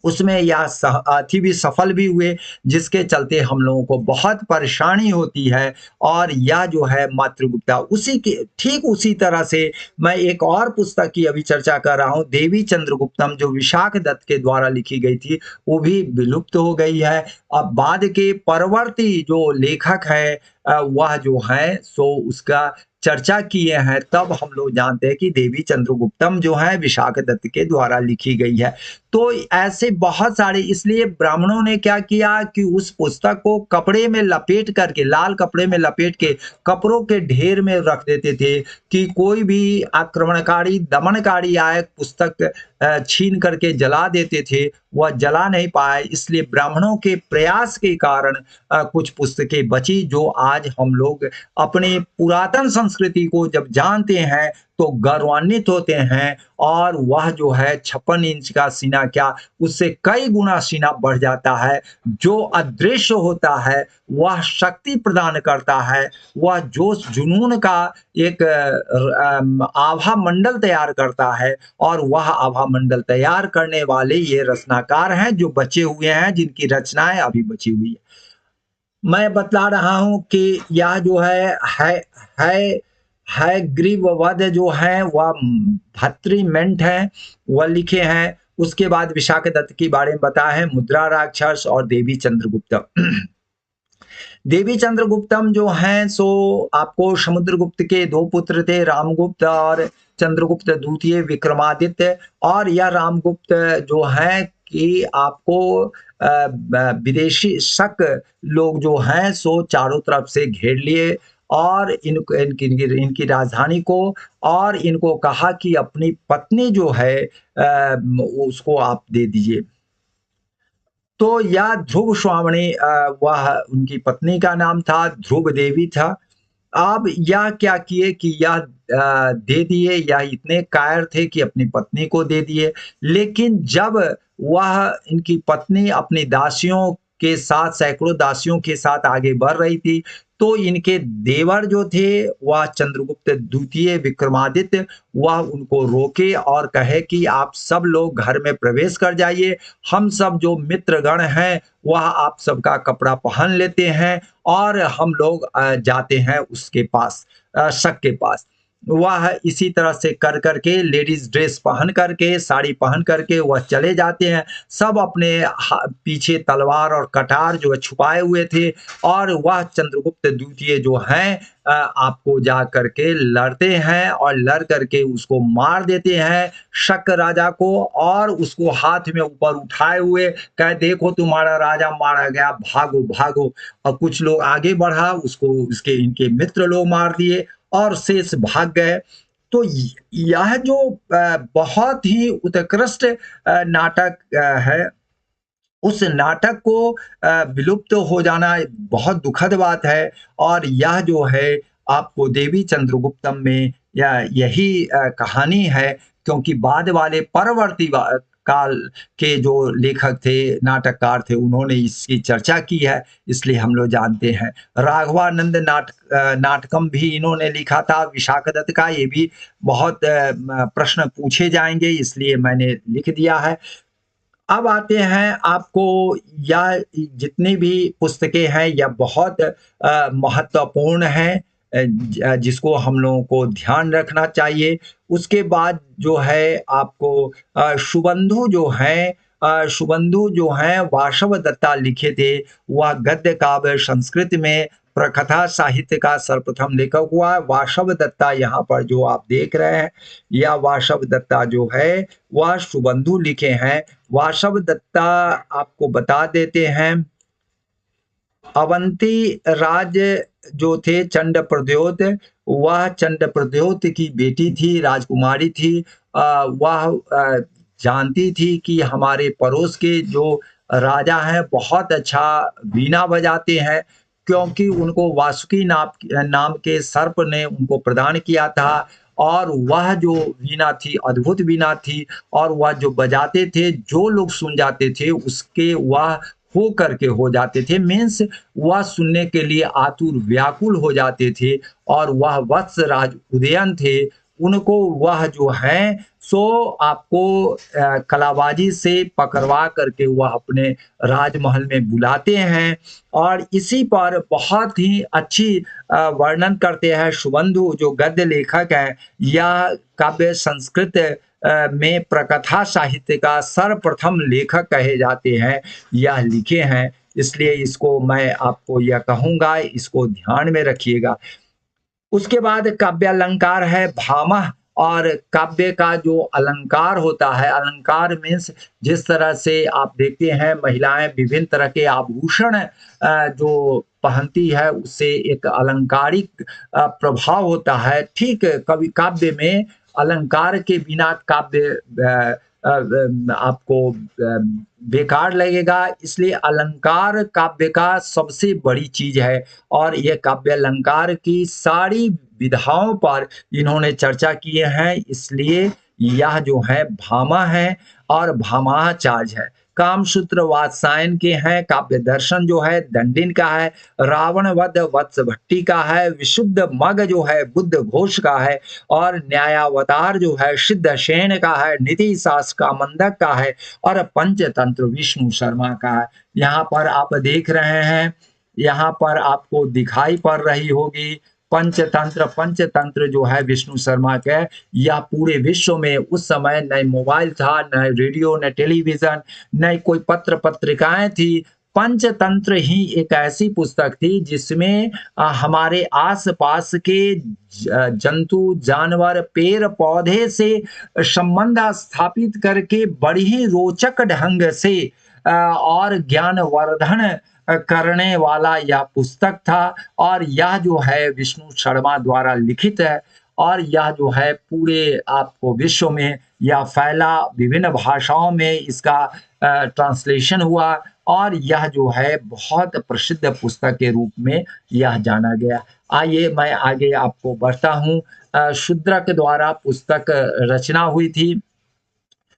Speaker 1: उसमें यह साथी भी सफल भी हुए, जिसके चलते हम लोगों को बहुत परेशानी होती है। और यह जो है मातृगुप्ता, उसी के ठीक उसी तरह से मैं एक और पुस्तक की अभी चर्चा कर रहा हूँ, देवी चंद्रगुप्तम, जो विशाख दत्त के द्वारा लिखी गई थी, वो भी विलुप्त हो गई है। अब बाद के परवर्ती जो लेखक है वह जो है सो उसका चर्चा किए हैं, तब हम लोग जानते हैं कि देवी चंद्रगुप्तम जो है विशाख दत्त के द्वारा लिखी गई है। तो ऐसे बहुत सारे, इसलिए ब्राह्मणों ने क्या किया कि उस पुस्तक को कपड़े में लपेट करके, लाल कपड़े में लपेट के कपड़ों के ढेर में रख देते थे कि कोई भी आक्रमणकारी, दमनकारी आए पुस्तक छीन करके जला देते थे, वह जला नहीं पाए। इसलिए ब्राह्मणों के प्रयास के कारण कुछ पुस्तकें बची, जो आज हम लोग अपने पुरातन संस्कृति को जब जानते हैं तो गौरवान्वित होते हैं। और वह जो है 56 इंच का सीना क्या, उससे कई गुना सीना बढ़ जाता है। जो अदृश्य होता है वह शक्ति प्रदान करता है, वह जोश जुनून का एक आभा मंडल तैयार करता है, और वह आभा मंडल तैयार करने वाले ये रचनाकार हैं जो बचे हुए हैं, जिनकी रचनाएं अभी बची हुई है। मैं बतला रहा हूं कि यह जो है ग्रीववध जो है वह भत्रीमेंट है, वह लिखे हैं। उसके बाद विशाख दत्त के बारे में बताया है, मुद्रा राक्षस और देवी चंद्रगुप्तम। देवी चंद्रगुप्तम जो हैं सो आपको समुद्रगुप्त के दो पुत्र थे, रामगुप्त और चंद्रगुप्त द्वितीय विक्रमादित्य। और यह रामगुप्त जो है कि आपको विदेशी शक लोग जो हैं सो चारों तरफ से घेर लिए, और इनकी राजधानी को, और इनको कहा कि अपनी पत्नी जो है उसको आप दे दीजिए। तो यह ध्रुव स्वामिनी, वह उनकी पत्नी का नाम था, ध्रुव देवी था। अब यह क्या किए कि यह दे दिए, यह इतने कायर थे कि अपनी पत्नी को दे दिए। लेकिन जब वह इनकी पत्नी अपनी दासियों के साथ, सैकड़ों दासियों के साथ आगे बढ़ रही थी, तो इनके देवर जो थे वह चंद्रगुप्त द्वितीय विक्रमादित्य, वह उनको रोके और कहे कि आप सब लोग घर में प्रवेश कर जाइए, हम सब जो मित्रगण हैं वह आप सबका कपड़ा पहन लेते हैं और हम लोग जाते हैं उसके पास, शक के पास। वह इसी तरह से कर करके लेडीज ड्रेस पहन करके, साड़ी पहन करके वह चले जाते हैं। सब अपने पीछे तलवार और कटार जो है छुपाए हुए थे, और वह चंद्रगुप्त द्वितीय जो हैं आपको जा करके लड़ते हैं और लड़ करके उसको मार देते हैं शक राजा को, और उसको हाथ में ऊपर उठाए हुए कहे देखो तुम्हारा राजा मारा गया, भागो भागो। और कुछ लोग आगे बढ़ा, उसको उसके इनके मित्र लोग मार दिए और शेष भाग गए। तो यह जो बहुत ही उत्कृष्ट नाटक है, उस नाटक को विलुप्त हो जाना बहुत दुखद बात है। और यह जो है आपको देवी चंद्रगुप्तम में यही कहानी है, क्योंकि बाद वाले परवर्ती काल के जो लेखक थे, नाटककार थे, उन्होंने इसकी चर्चा की है, इसलिए हम लोग जानते हैं। राघवानंद नाटकम भी इन्होंने लिखा था। विशाखदत्त का ये भी बहुत प्रश्न पूछे जाएंगे, इसलिए मैंने लिख दिया है। अब आते हैं आपको, यह जितनी भी पुस्तकें हैं यह बहुत महत्वपूर्ण हैं, जिसको हम लोगों को ध्यान रखना चाहिए। उसके बाद जो है आपको शुबंधु जो हैं, शुबंधु जो हैं वासव दत्ता लिखे थे। वह गद्य काव्य संस्कृत में प्रकथा साहित्य का सर्वप्रथम लेखक हुआ है। वासव दत्ता यहाँ पर जो आप देख रहे हैं, यह वासव दत्ता जो है वह शुबंधु लिखे हैं। वासव दत्ता आपको बता देते हैं, अवंती राज जो थे चंड प्रद्योत, वह चंड प्रद्योत की बेटी थी, राजकुमारी थी। वह जानती थी कि हमारे पड़ोस के जो राजा हैं बहुत अच्छा वीणा बजाते हैं, क्योंकि उनको वासुकी नाम के सर्प ने उनको प्रदान किया था। और वह जो वीणा थी अद्भुत वीणा थी, और वह जो बजाते थे जो लोग सुन जाते थे उसके वह हो करके हो जाते थे, मीन्स वह सुनने के लिए आतुर व्याकुल हो जाते थे। और वह वत्स राज उदयन थे, उनको वह जो है सो आपको कलाबाजी से पकड़वा करके वह अपने राजमहल में बुलाते हैं। और इसी पर बहुत ही अच्छी वर्णन करते हैं शुबंधु जो गद्य लेखक है। यह काव्य संस्कृत में प्रकथा साहित्य का सर्वप्रथम लेखक कहे जाते हैं, यह लिखे हैं। इसलिए इसको मैं आपको यह कहूँगा, इसको ध्यान में रखिएगा। उसके बाद काव्य अलंकार है भामह। और काव्य का जो अलंकार होता है, अलंकार मीन्स जिस तरह से आप देखते हैं महिलाएं विभिन्न तरह के आभूषण जो पहनती है, उससे एक अलंकारिक प्रभाव होता है। ठीक कवि काव्य में अलंकार के बिना काव्य आपको बेकार लगेगा, इसलिए अलंकार काव्य का सबसे बड़ी चीज है। और यह काव्य अलंकार की सारी विधाओं पर इन्होंने चर्चा किए हैं, इसलिए यह जो है भामा है और भामाचार्य है। कामसूत्र वात्सायन के हैं। काव्य दर्शन जो है दंडिन का है। रावण वध वत्स भट्टी का है। विशुद्ध मग जो है बुद्ध घोष का है। और न्यायावतार जो है सिद्धसेन का है। नीति शास्त्र का मंदक का है। और पंचतंत्र विष्णु शर्मा का है। यहाँ पर आप देख रहे हैं, यहाँ पर आपको दिखाई पड़ रही होगी पंचतंत्र जो है विष्णु शर्मा के। यह पूरे विश्व में उस समय न मोबाइल था, न रेडियो, न टेलीविजन, न कोई पत्र पत्रिकाएं थी। पंचतंत्र ही एक ऐसी पुस्तक थी जिसमें हमारे आसपास के जंतु जानवर पेड़ पौधे से संबंध स्थापित करके बड़ी ही रोचक ढंग से और ज्ञानवर्धन करने वाला यह पुस्तक था। और यह जो है विष्णु शर्मा द्वारा लिखित है। और यह जो है पूरे आपको विश्व में यह फैला, विभिन्न भाषाओं में इसका ट्रांसलेशन हुआ। और यह जो है बहुत प्रसिद्ध पुस्तक के रूप में यह जाना गया। आइए मैं आगे आपको बढ़ता हूँ। शूद्रक द्वारा पुस्तक रचना हुई थी।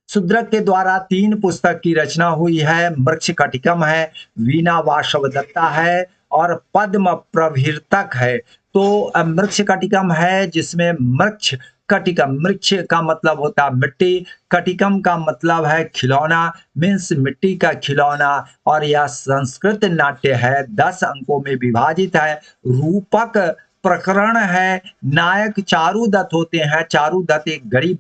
Speaker 1: शूद्रक के द्वारा 3 पुस्तक की रचना हुई है। मृच्छकटिकम है, वीणा वासव दत्ता है, और पद्म प्रभृतक है। तो मृच्छकटिकम है जिसमें मृक्ष कटिकम, मृक्ष का मतलब होता है मिट्टी, कटिकम का मतलब है खिलौना, मीन्स मिट्टी का खिलौना। और यह संस्कृत नाट्य है, 10 अंकों में विभाजित है। रूपक प्रकरण है। नायक चारुदत्त होते हैं। चारुदत्त एक गरीब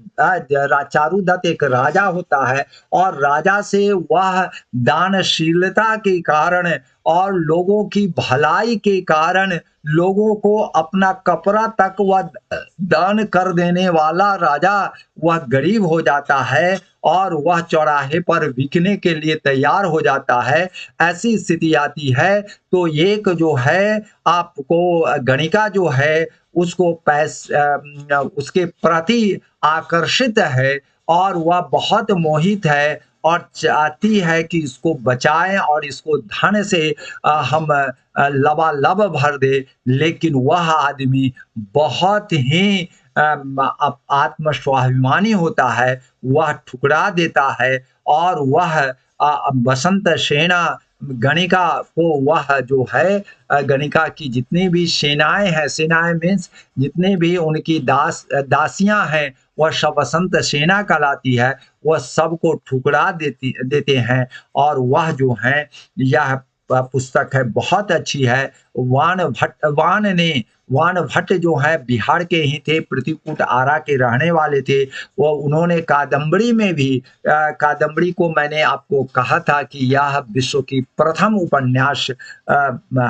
Speaker 1: चारुदत्त एक राजा होता है और राजा से वह दानशीलता के कारण और लोगों की भलाई के कारण लोगों को अपना कपड़ा तक वह दान कर देने वाला राजा वह गरीब हो जाता है और वह चौराहे पर बिकने के लिए तैयार हो जाता है। ऐसी स्थिति आती है तो एक जो है आपको गणिका जो है उसको उसके प्रति आकर्षित है और वह बहुत मोहित है और चाहती है कि इसको बचाएं और इसको धन से हम लबालब भर दे। लेकिन वह आदमी बहुत ही आत्मस्वाभिमानी होता है। वह ठुकरा देता है और वह बसंत सेना गणिका को वह जो है गणिका की जितनी भी सेनाएं हैं, सेनाएं मीन्स जितने भी उनकी दासियां हैं वह सब बसंत सेना कहलाती है। वह सबको ठुकरा देते हैं और वह जो है यह पुस्तक है बहुत अच्छी है। वान भट्ट जो है बिहार के ही थे, प्रतिकूट आरा के रहने वाले थे। वो उन्होंने कादम्बरी में भी कादम्बरी को मैंने आपको कहा था कि यह विश्व की प्रथम उपन्यास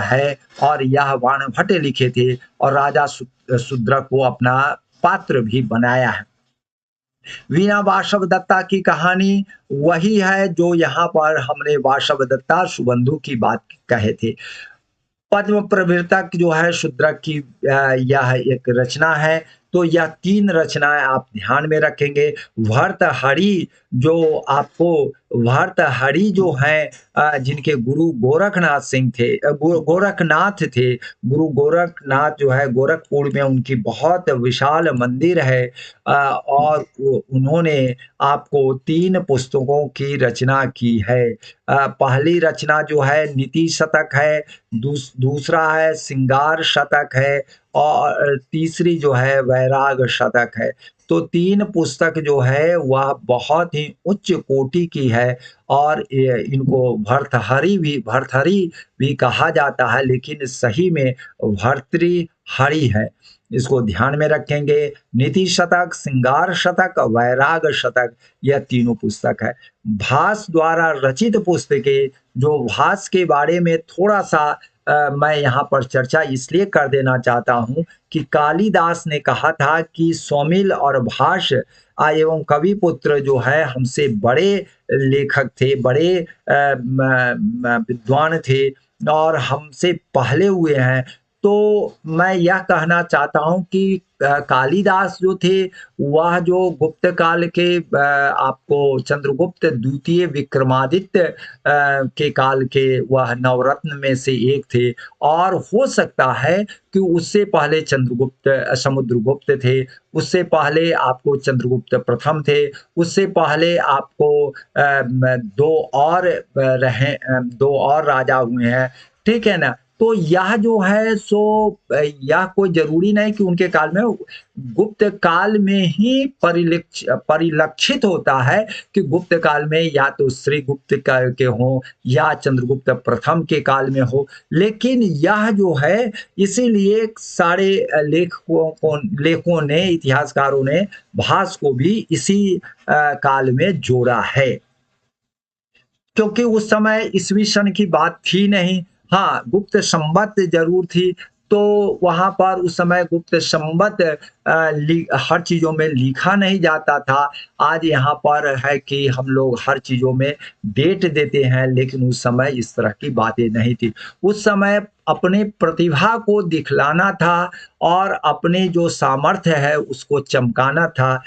Speaker 1: है और यह वान भट्ट लिखे थे और राजा शूद्रक को अपना पात्र भी बनाया है। वीणा वासव दत्ता की कहानी वही है जो यहाँ पर हमने वासव दत्ता सुबंधु की बात कहे थे। पद्म प्रवर्तक जो है शूद्रक की यह एक रचना है। तो यह 3 रचनाएं आप ध्यान में रखेंगे। भर्तहरि जो आपको भर्तहरि जो हैं जिनके गुरु गोरखनाथ सिंह थे, गोरखनाथ थे। गुरु गोरखनाथ जो है गोरखपुर में उनकी बहुत विशाल मंदिर है और उन्होंने आपको 3 पुस्तकों की रचना की है। पहली रचना जो है नीति शतक है, दूसरा है श्रृंगार शतक है और तीसरी जो है वैराग शतक है। तो 3 पुस्तक जो है वह बहुत ही उच्च कोटि की है और इनको भर्तहरि भी कहा जाता है, लेकिन सही में भर्तृहरि है। इसको ध्यान में रखेंगे। नीति शतक, श्रृंगार शतक, वैराग शतक, यह तीनों पुस्तक है। भास द्वारा रचित पुस्तकें जो भास के बारे में थोड़ा सा मैं यहाँ पर चर्चा इसलिए कर देना चाहता हूँ कि कालिदास ने कहा था कि सौमिल और भास एवं कविपुत्र जो है हमसे बड़े लेखक थे, बड़े विद्वान थे और हमसे पहले हुए हैं। तो मैं यह कहना चाहता हूँ कि कालिदास जो थे वह जो गुप्त काल के आपको चंद्रगुप्त द्वितीय विक्रमादित्य के काल के वह नवरत्न में से एक थे और हो सकता है कि उससे पहले चंद्रगुप्त समुद्रगुप्त थे, उससे पहले आपको चंद्रगुप्त प्रथम थे, उससे पहले आपको 2 और राजा हुए हैं। ठीक है ना। तो यह जो है सो यह कोई जरूरी नहीं कि उनके काल में, गुप्त काल में ही परिलक्षित होता है कि गुप्त काल में या तो श्री गुप्त के हो या चंद्रगुप्त प्रथम के काल में हो। लेकिन यह जो है इसीलिए सारे लेखों ने, इतिहासकारों ने भास को भी इसी काल में जोड़ा है, क्योंकि उस समय ईस्वी सन की बात थी नहीं। हाँ, गुप्त संवत जरूर थी। तो वहां पर उस समय गुप्त संवत हर चीजों में लिखा नहीं जाता था। आज यहाँ पर है कि हम लोग हर चीजों में डेट देते हैं, लेकिन उस समय इस तरह की बातें नहीं थी। उस समय अपने प्रतिभा को दिखलाना था और अपने जो सामर्थ्य है उसको चमकाना था।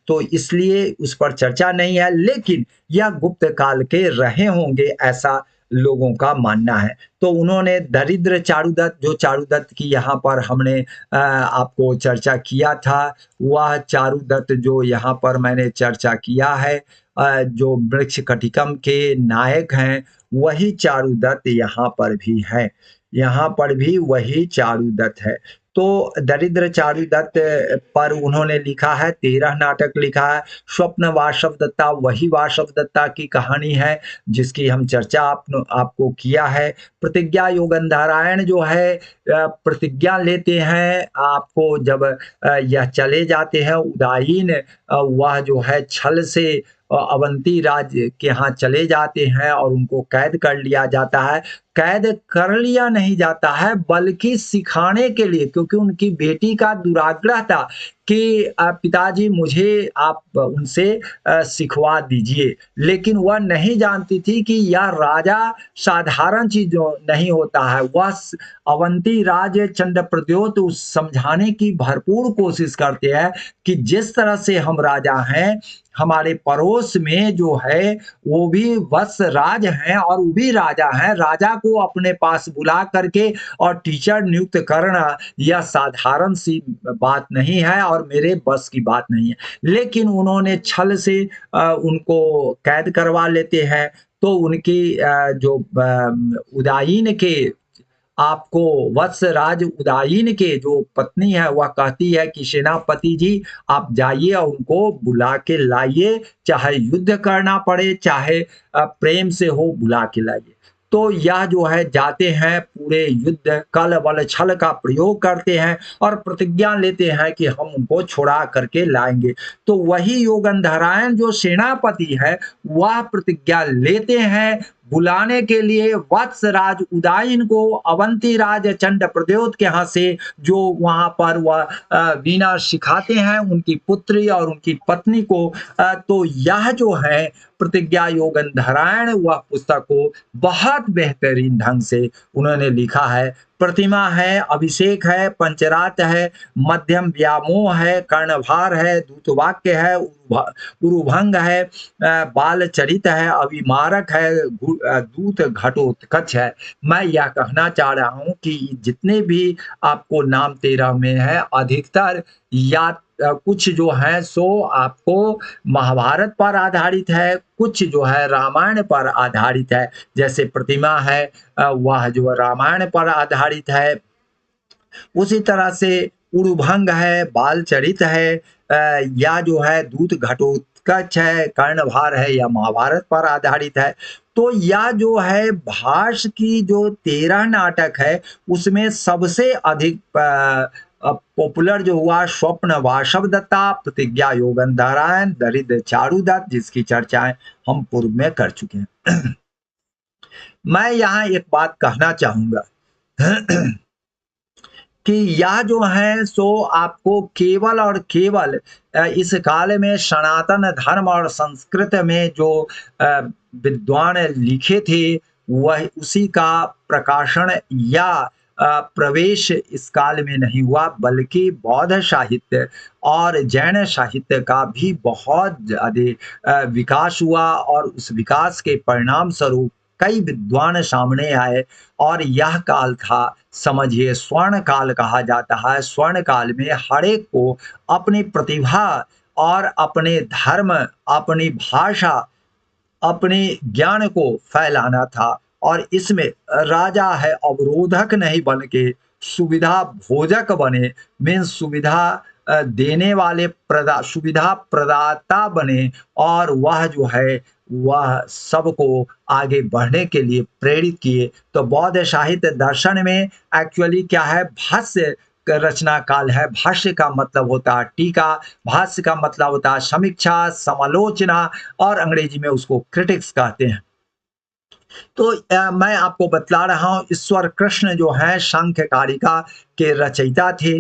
Speaker 1: तो इसलिए उस पर चर्चा नहीं है, लेकिन यह गुप्त काल के रहे होंगे ऐसा लोगों का मानना है। तो उन्होंने दरिद्र चारुदत्त, जो चारुदत्त की यहाँ पर हमने आपको चर्चा किया था, वह चारुदत्त जो यहाँ पर मैंने चर्चा किया है, जो वृक्ष कटिकम के नायक हैं, वही चारुदत्त यहाँ पर भी है। यहाँ पर भी वही चारुदत्त है। तो दरिद्र चारुदत्त पर उन्होंने लिखा है, 13 नाटक लिखा है। स्वप्न वासव दत्ता वही वासव दत्ता की कहानी है जिसकी हम चर्चा आपको किया है। प्रतिज्ञा योगंधरायण जो है प्रतिज्ञा लेते हैं, आपको जब यह चले जाते हैं उदायीन, वह जो है छल से अवंती राज के यहाँ चले जाते हैं और उनको कैद कर लिया जाता है। कैद कर लिया नहीं जाता है बल्कि सिखाने के लिए, क्योंकि उनकी बेटी का दुराग्रह था कि पिताजी मुझे आप उनसे सिखवा दीजिए, लेकिन वह नहीं जानती थी कि यह राजा साधारण चीज नहीं होता है। वह अवंती राज चंद्रप्रद्योत उस समझाने की भरपूर कोशिश करते हैं कि जिस तरह से हम राजा हैं, हमारे पड़ोस में जो है वो भी वत्स राज हैं और वो भी राजा हैं। राजा को अपने पास बुला करके और टीचर नियुक्त करना यह साधारण सी बात नहीं है और मेरे बस की बात नहीं है। लेकिन उन्होंने छल से उनको कैद करवा लेते हैं। तो उनकी जो उदायीन के आपको वत्सराज उदायीन के जो पत्नी है वह कहती है कि सेनापति जी आप जाइए और उनको बुला के लाइए, चाहे युद्ध करना पड़े चाहे प्रेम से हो, बुला के लाइए। तो यह जो है जाते हैं, पूरे युद्ध कल बल छल का प्रयोग करते हैं और प्रतिज्ञा लेते हैं कि हम उनको छुड़ा करके लाएंगे। तो वही योगंधरायण जो सेनापति है वह प्रतिज्ञा लेते हैं बुलाने के लिए वत्सराज उदायीन को अवंती राज चंद्रप्रद्योत के यहाँ से, जो वहां पर वह वीणा सिखाते हैं उनकी पुत्री और उनकी पत्नी को। तो यह जो है प्रतिज्ञा योगंधरायण वह पुस्तक को बहुत बेहतरीन ढंग से उन्होंने लिखा है। प्रतिमा है, अभिषेक है, पंचरात है, मध्यम व्यामोह है, कर्णभार है, दूतवाक्य है, उरुभंग है, बाल चरित है, अभिमारक है, दूत घटोत्कच है। मैं यह कहना चाह रहा हूं कि जितने भी आपको नाम 13 में है अधिकतर या कुछ जो है सो आपको महाभारत पर आधारित है, कुछ जो है रामायण पर आधारित है। जैसे प्रतिमा है वह जो रामायण पर आधारित है, उसी तरह से उड़ुभंग है, बाल चरित है, या जो है दूत घटोत्कच है, कर्णभार है, या महाभारत पर आधारित है। तो यह जो है भाष की जो 13 नाटक है उसमें सबसे अधिक पॉपुलर जो हुआ स्वप्न वासव दत्ता, प्रतिज्ञा योगंधरायण, दरिद्र चारुदत्त, जिसकी चर्चाएं हम पूर्व में कर चुके हैं। मैं यहाँ एक बात कहना चाहूंगा कि यह जो है सो आपको केवल और केवल इस काल में सनातन धर्म और संस्कृत में जो विद्वान लिखे थे वह उसी का प्रकाशन या प्रवेश इस काल में नहीं हुआ, बल्कि बौद्ध साहित्य और जैन साहित्य का भी बहुत ज्यादा विकास हुआ और उस विकास के परिणाम स्वरूप कई विद्वान सामने आए। और यह काल था, समझिए स्वर्ण काल कहा जाता है। स्वर्ण काल में हर एक को अपनी प्रतिभा और अपने धर्म, अपनी भाषा, अपने ज्ञान को फैलाना था। और इसमें राजा है अवरोधक नहीं बन के सुविधा भोजक बने, मीन सुविधा देने वाले सुविधा प्रदाता बने, और वह जो है वह सबको आगे बढ़ने के लिए प्रेरित किए। तो बौद्ध साहित्य दर्शन में एक्चुअली क्या है, भाष्य रचना काल है। भाष्य का मतलब होता है टीका, भाष्य का मतलब होता है समीक्षा, समालोचना, और अंग्रेजी में उसको क्रिटिक्स कहते हैं। तो मैं आपको बतला रहा हूं, ईश्वर कृष्ण जो है सांख्य कारिका के रचयिता थे।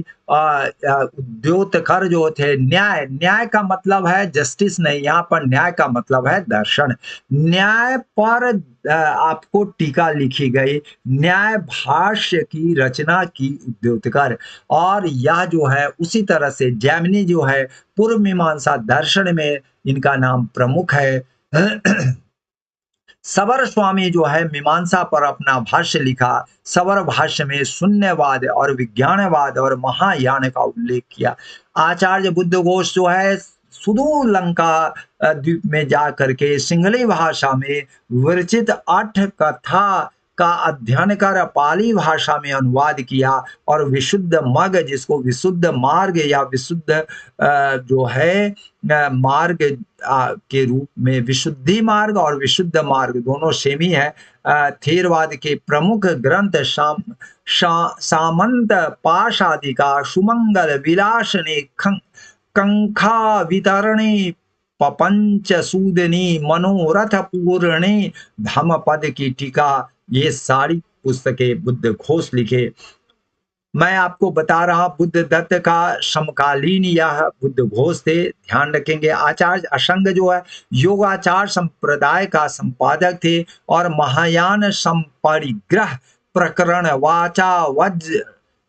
Speaker 1: उद्योतकर जो थे, न्याय, न्याय का मतलब है जस्टिस नहीं, यहाँ पर न्याय का मतलब है दर्शन। न्याय पर आपको टीका लिखी गई, न्याय भाष्य की रचना की उद्योतकर। और यह जो है उसी तरह से जैमिनी जो है पूर्व मीमांसा दर्शन में इनका नाम प्रमुख है। सबर स्वामी जो है मीमांसा पर अपना भाष्य लिखा। सबर भाष्य में शून्यवाद और विज्ञानवाद और महायान का उल्लेख किया। आचार्य बुद्ध घोष जो है सुदूर लंका द्वीप में जा करके सिंहली भाषा में विरचित 8 कथा का अध्ययन कर पाली भाषा में अनुवाद किया और विशुद्ध मग, जिसको विशुद्ध मार्ग या विशुद्ध जो है मार्ग के रूप में, विशुद्धि मार्ग और विशुद्ध मार्ग दोनों सेम ही है, थेरवाद के प्रमुख ग्रंथ सामंत पाश आदि का सुमंगल विलासने कंखा वितरणी पपंच सूदनी मनोरथ पूर्णे धम्मपद की टीका, ये सारी पुस्तकें बुद्ध घोष लिखे। मैं आपको बता रहा बुद्ध दत्त का समकालीन यह बुद्ध घोष थे, ध्यान रखेंगे। आचार्य असंग जो है योगाचार संप्रदाय का संपादक थे और महायान संपरिग्रह प्रकरण वाचा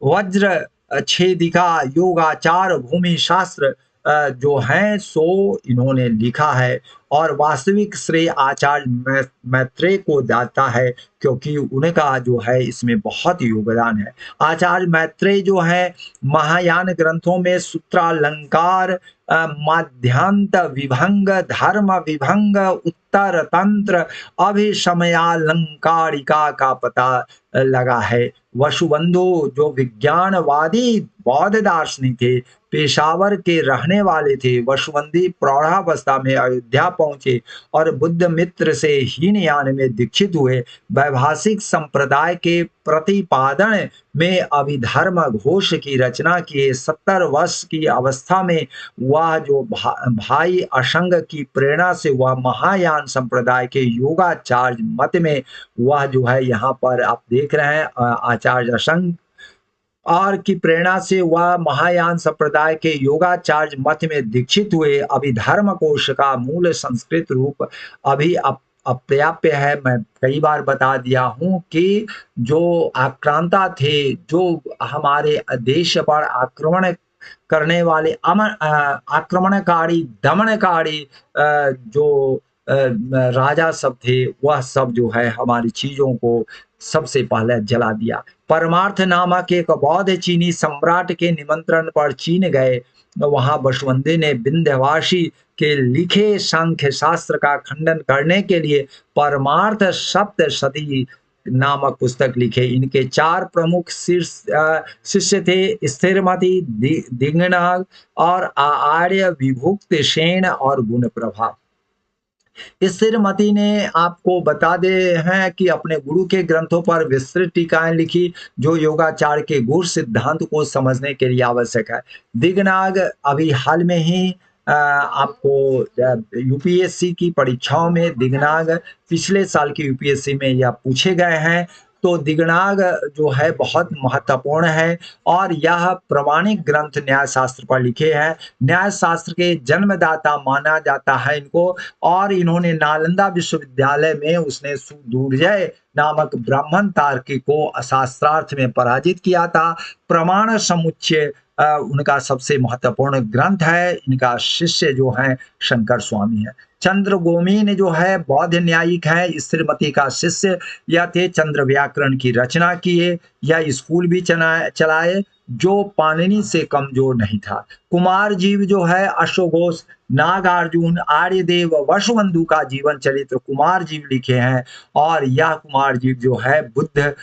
Speaker 1: वज्र छेदिका योगाचार भूमि शास्त्र जो है सो इन्होंने लिखा है और वास्तविक श्रेय आचार्य मैत्रेय को जाता है क्योंकि उनका जो है इसमें बहुत योगदान है। आचार्य मैत्रेय जो है महायान ग्रंथों में सूत्रालंकार, माध्यांत विभंग, धर्म विभंग, उत्तर तंत्र, अभिसमयालंकारिका का पता लगा है। वसुबंधु जो विज्ञानवादी बौद्ध दार्शनिक थे, पेशावर के रहने वाले थे, वसुबंधी प्रौढ़ावस्था में अयोध्या पहुंचे और बुद्ध मित्र से हीनयान में दीक्षित हुए। वैभाषिक संप्रदाय के प्रतिपादन में अभिधर्म घोष की रचना किए। 70 वर्ष की अवस्था में वह जो भाई असंग की प्रेरणा से वह महायान संप्रदाय के योगाचार्य मत में वह जो है यहाँ पर आप देख रहे हैं आचार्य असंग और की प्रेरणा से वह महायान संप्रदाय के योगाचार्य मत में दीक्षित हुए। अभिधर्म कोश का मूल संस्कृत रूप अभी अपर्याप्य है। मैं कई बार बता दिया हूं कि जो आक्रांता थे, जो हमारे देश पर आक्रमण करने वाले आक्रमणकारी दमनकारी जो राजा सब थे, वह सब जो है हमारी चीजों को सबसे पहले जला दिया। परमार्थ नामक एक बौद्ध चीनी सम्राट के निमंत्रण पर चीन गए। वहां वसुबंधु ने विंध्यवासी के लिखे सांख्य शास्त्र का खंडन करने के लिए परमार्थ सप्तशती नामक पुस्तक लिखे। इनके 4 प्रमुख शिष्य थे, स्थिरमति, दिंगनाग और आर्य विभुक्त सेन और गुणप्रभा। स्थिरमति ने आपको बता दे हैं कि अपने गुरु के ग्रंथों पर विस्तृत टीकाएं लिखी जो योगाचार के गुर सिद्धांत को समझने के लिए आवश्यक है। दिगनाग अभी हाल में ही आपको यूपीएससी की परीक्षाओं में दिगनाग पिछले साल की यूपीएससी में यह पूछे गए हैं। तो दिगनाग जो है बहुत महत्वपूर्ण है और यह प्रमाणिक ग्रंथ न्याय शास्त्र पर लिखे हैं। न्याय शास्त्र के जन्मदाता माना जाता है इनको और इन्होंने नालंदा विश्वविद्यालय में उसने सुदुर्जय नामक ब्राह्मण तार्किक को शास्त्रार्थ में पराजित किया था। प्रमाण समुच्चय उनका सबसे महत्वपूर्ण ग्रंथ है। इनका शिष्य जो है शंकर स्वामी है। चंद्र गोमीन जो है बौद्ध न्यायिक है, स्थिरमति का शिष्य यह थे। चंद्र व्याकरण की रचना किए, यह स्कूल भी चलाए जो पाणिनि से कमजोर नहीं था। कुमार जीव जो है अश्वघोष, नागार्जुन, आर्यदेव, वसुबंधु का जीवन चरित्र कुमार जीव लिखे हैं और यह कुमार जीव जो है बुद्ध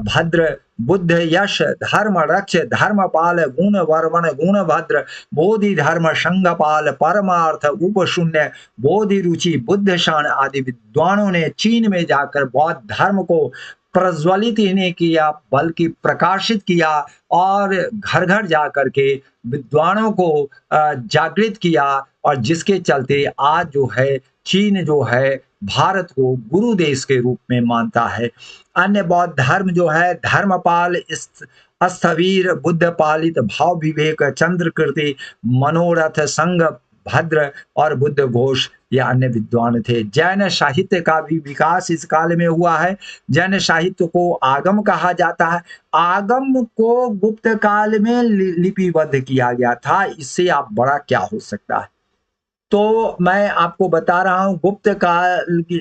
Speaker 1: भद्र, बुद्ध यश, धर्म रक्ष, धर्मपाल, गुण वर्मण, गुण भद्र, बोधि धर्म, संगपाल, परमार्थ, उपशून्य, बोधि रुचि, बुद्ध शान आदि विद्वानों ने चीन में जाकर बौद्ध धर्म को प्रज्वलित ही नहीं किया बल्कि प्रकाशित किया और घर घर जाकर के विद्वानों को जागृत किया और जिसके चलते आज जो है चीन जो है भारत को गुरु देश के रूप में मानता है। अन्य बौद्ध धर्म जो है धर्मपाल, स्थवीर, बुद्ध पालित, भाव विवेक, चंद्रकृति, मनोरथ, संग भद्र और बुद्ध घोष या अन्य विद्वान थे। जैन साहित्य का भी विकास इस काल में हुआ है। जैन साहित्य को आगम कहा जाता है। आगम को गुप्त काल में लिपिबद्ध किया गया था। इससे आप बड़ा क्या हो सकता है। तो मैं आपको बता रहा हूं गुप्त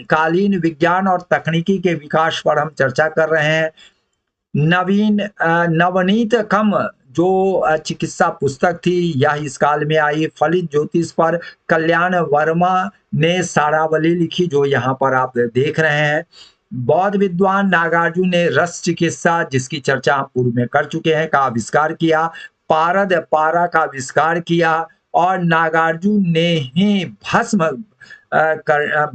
Speaker 1: कालीन विज्ञान और तकनीकी के विकास पर हम चर्चा कर रहे हैं। नवनीत कम जो चिकित्सा पुस्तक थी यह इस काल में आई। फलित ज्योतिष पर कल्याण वर्मा ने सारावली लिखी जो यहाँ पर आप देख रहे हैं। बौद्ध विद्वान नागार्जुन ने रस चिकित्सा, जिसकी चर्चा हम पूर्व में कर चुके हैं, का आविष्कार किया। पारद पारा का आविष्कार किया और नागार्जुन ने ही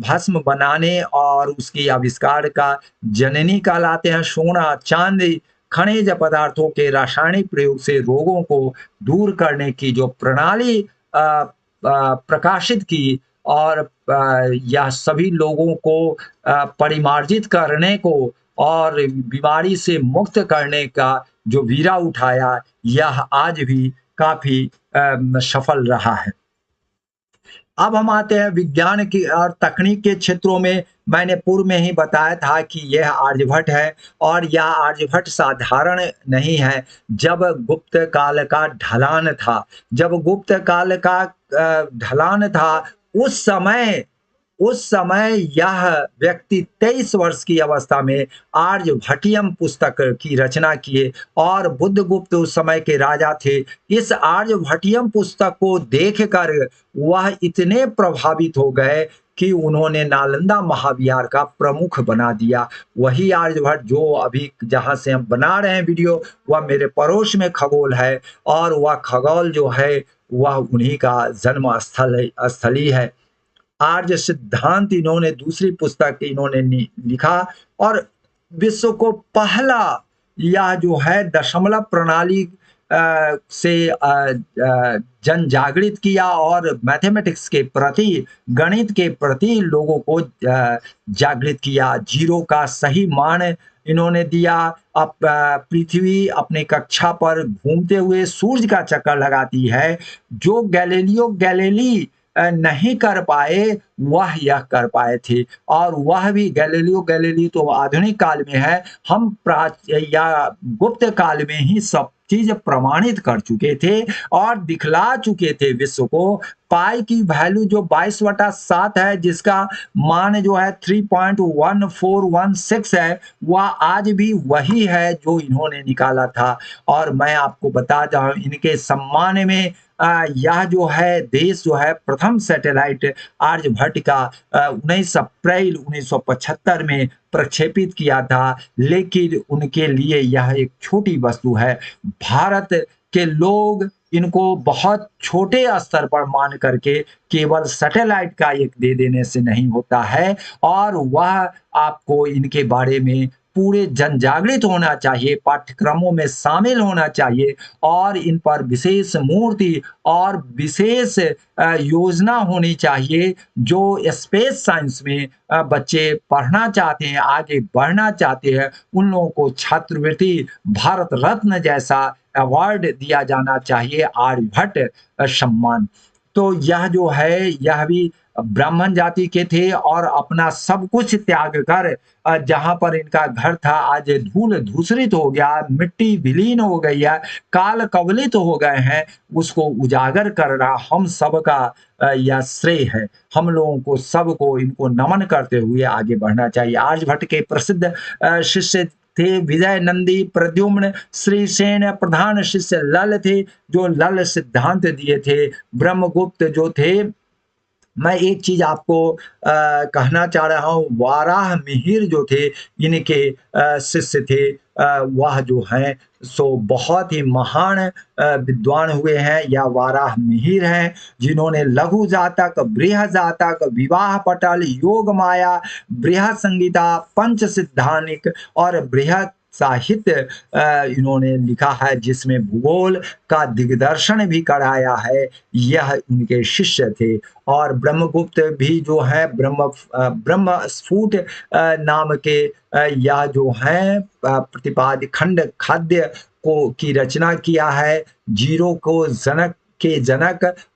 Speaker 1: भस्म बनाने और उसकी आविष्कार का जननी कहलाते हैं। सोना चांदी खनिज पदार्थों के रासायनिक प्रयोग से रोगों को दूर करने की जो प्रणाली प्रकाशित की और यह सभी लोगों को परिमार्जित करने को और बीमारी से मुक्त करने का जो बीड़ा उठाया, यह आज भी काफी सफल रहा है। अब हम आते हैं विज्ञान की और तकनीक के क्षेत्रों में। मैंने पूर्व में ही बताया था कि यह आर्यभट्ट है और यह आर्यभट्ट साधारण नहीं है। जब गुप्त काल का ढलान था, जब गुप्त काल का ढलान था, उस समय यह व्यक्ति 23 वर्ष की अवस्था में आर्यभट्टियम पुस्तक की रचना किए और बुद्धगुप्त उस समय के राजा थे। इस आर्यभट्टियम पुस्तक को देखकर वह इतने प्रभावित हो गए कि उन्होंने नालंदा महाविहार का प्रमुख बना दिया। वही आर्यभट्ट जो अभी जहां से हम बना रहे हैं वीडियो, वह मेरे पड़ोस में खगोल है और वह खगोल जो है वह उन्हीं का जन्म स्थली है। आर्य सिद्धांत इन्होंने दूसरी पुस्तक इन्होंने लिखा और विश्व को पहला यह जो है दशमलव प्रणाली से जन जागृत किया और मैथमेटिक्स के प्रति, गणित के प्रति लोगों को जागृत किया। जीरो का सही मान इन्होंने दिया। अब पृथ्वी अपने कक्षा पर घूमते हुए सूर्य का चक्कर लगाती है। जो गैलीलियो गैलीली नहीं कर पाए वह यह कर पाए थे और वह भी गैलीलियो गैलीली तो आधुनिक काल में है, हम या गुप्त काल में ही सब चीज प्रमाणित कर चुके थे और दिखला चुके थे विश्व को। पाई की वैल्यू जो 22/7 है, जिसका मान जो है 3.1416 है, वह आज भी वही है जो इन्होंने निकाला था। और मैं आपको बता दूं इनके सम्मान में यह जो है देश जो है प्रथम सैटेलाइट आर्यभट्ट का 19 अप्रैल 1975 में प्रक्षेपित किया था, लेकिन उनके लिए यह एक छोटी वस्तु है। भारत के लोग इनको बहुत छोटे स्तर पर मान करके केवल सैटेलाइट का एक दे देने से नहीं होता है, और वह आपको इनके बारे में पूरे जन जागृत होना चाहिए, पाठ्यक्रमों में शामिल होना चाहिए और इन पर विशेष मूर्ति और विशेष योजना होनी चाहिए। जो स्पेस साइंस में बच्चे पढ़ना चाहते हैं, आगे बढ़ना चाहते हैं, उन लोगों को छात्रवृत्ति, भारत रत्न जैसा अवार्ड दिया जाना चाहिए, आर्यभट्ट सम्मान। तो यह जो है यह भी ब्राह्मण जाति के थे और अपना सब कुछ त्याग कर जहां पर इनका घर था आज धूल धूसरित हो गया, मिट्टी विलीन हो गई है, काल कवलित हो गए हैं, उसको उजागर करना हम सबका यह श्रेय है। हम लोगों को सबको इनको नमन करते हुए आगे बढ़ना चाहिए। आर्यभट्ट के प्रसिद्ध शिष्य थे विजय नंदी, प्रद्युम्न, श्रीसेन, प्रधान शिष्य लल थे जो लल सिद्धांत दिए थे। ब्रह्मगुप्त जो थे, मैं एक चीज आपको कहना चाह रहा हूँ, वाराह मिहिर जो थे इनके शिष्य थे, वह जो हैं सो बहुत ही महान विद्वान हुए हैं, या वाराह मिहिर हैं, जिन्होंने लघु जातक, बृहद जातक, विवाह पटल, योग माया, बृहद संगीता, पंच सिद्धानिक और बृहद साहित्य इन्होंने लिखा है, जिसमें भूगोल का दिग्दर्शन भी कराया है। यह उनके शिष्य थे। और ब्रह्मगुप्त भी जो है ब्रह्मस्फुट नाम के यह जो है प्रतिपाद्य खंड खाद्य को की रचना किया है। जीरो को जनक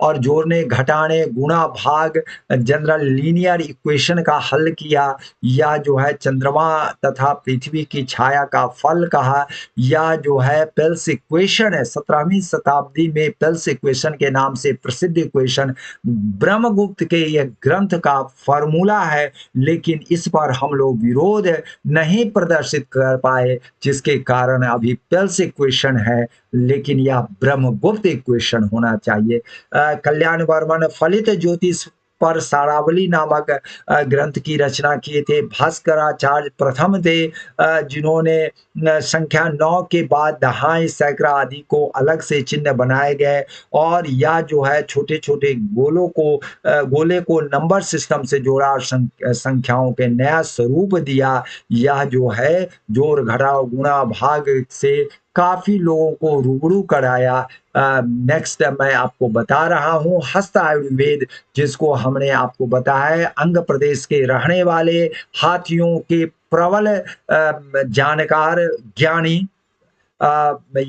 Speaker 1: और जोड़ने घटाने गुणा भाग जनरल लीनियर इक्वेशन का हल किया। या जो है चंद्रमा तथा पृथ्वी की छाया का फल कहा। या जो है पेल्स इक्वेशन है, 17वीं शताब्दी में पेल्स इक्वेशन के नाम से प्रसिद्ध इक्वेशन ब्रह्मगुप्त के यह ग्रंथ का फॉर्मूला है, लेकिन इस पर हम लोग विरोध नहीं प्रदर्शित कर पाए, जिसके कारण अभी पेल्स इक्वेशन है, लेकिन यह ब्रह्मगुप्त इक्वेशन होना चाहिए। कल्याण वर्मन फलित ज्योतिष पर सारावली नामक ग्रंथ की रचना किए थे। भास्कराचार्य प्रथम थे जिन्होंने संख्या 9 के बाद दहाई, सैकड़ा आदि को अलग से चिन्ह बनाए गए और यह जो है छोटे-छोटे गोले को नंबर सिस्टम से जोड़ा और संख्याओं के नया स्वरूप दिया। यह जो है जोड़, घटाव, गुणा, भाग से काफी लोगों को रूबरू कराया। नेक्स्ट मैं आपको बता रहा हूँ हस्त आयुर्वेद, जिसको हमने आपको बताया है अंग प्रदेश के रहने वाले हाथियों के प्रबल जानकार ज्ञानी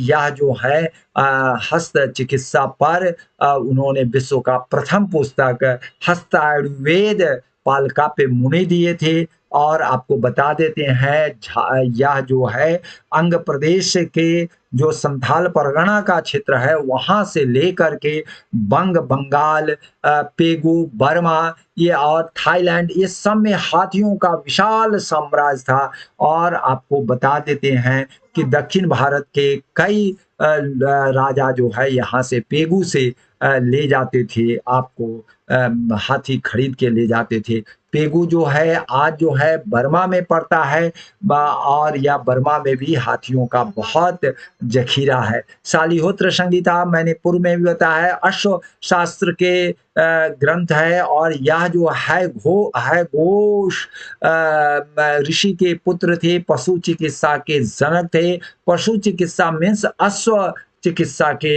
Speaker 1: यह जो है हस्त चिकित्सा पर उन्होंने विश्व का प्रथम पुस्तक हस्त आयुर्वेद पालकाप्य मुनि दिए थे। और आपको बता देते हैं यह जो है अंग प्रदेश के जो संथाल परगना का क्षेत्र है वहां से लेकर के बंगाल, पेगु, बर्मा ये और थाईलैंड, ये सब में हाथियों का विशाल साम्राज्य था। और आपको बता देते हैं कि दक्षिण भारत के कई राजा जो है यहाँ से पेगु से ले जाते थे, आपको हाथी खरीद के ले जाते थे। पेगु जो है आज जो है बर्मा में पड़ता है और यह बर्मा में भी हाथियों का बहुत जखीरा है। शालिहोत्र संहिता मैंने पूर्व में भी बताया है अश्व शास्त्र के ग्रंथ है और यह जो है घोष ऋषि के पुत्र थे, पशु चिकित्सा के जनक थे। पशु चिकित्सा मीन्स अश्व चिकित्सा के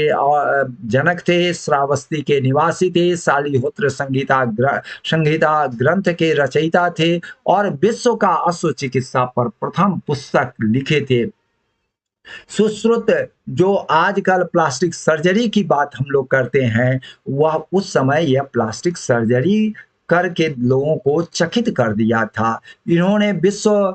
Speaker 1: जनक थे, श्रावस्ती के निवासी थे, शालिहोत्र संहिता ग्रंथ के रचयिता थे और विश्व का अश्व चिकित्सा पर प्रथम पुस्तक लिखे थे। सुश्रुत जो आजकल प्लास्टिक सर्जरी की बात हम लोग करते हैं, वह उस समय यह प्लास्टिक सर्जरी करके लोगों को चकित कर दिया था। इन्होंने विश्व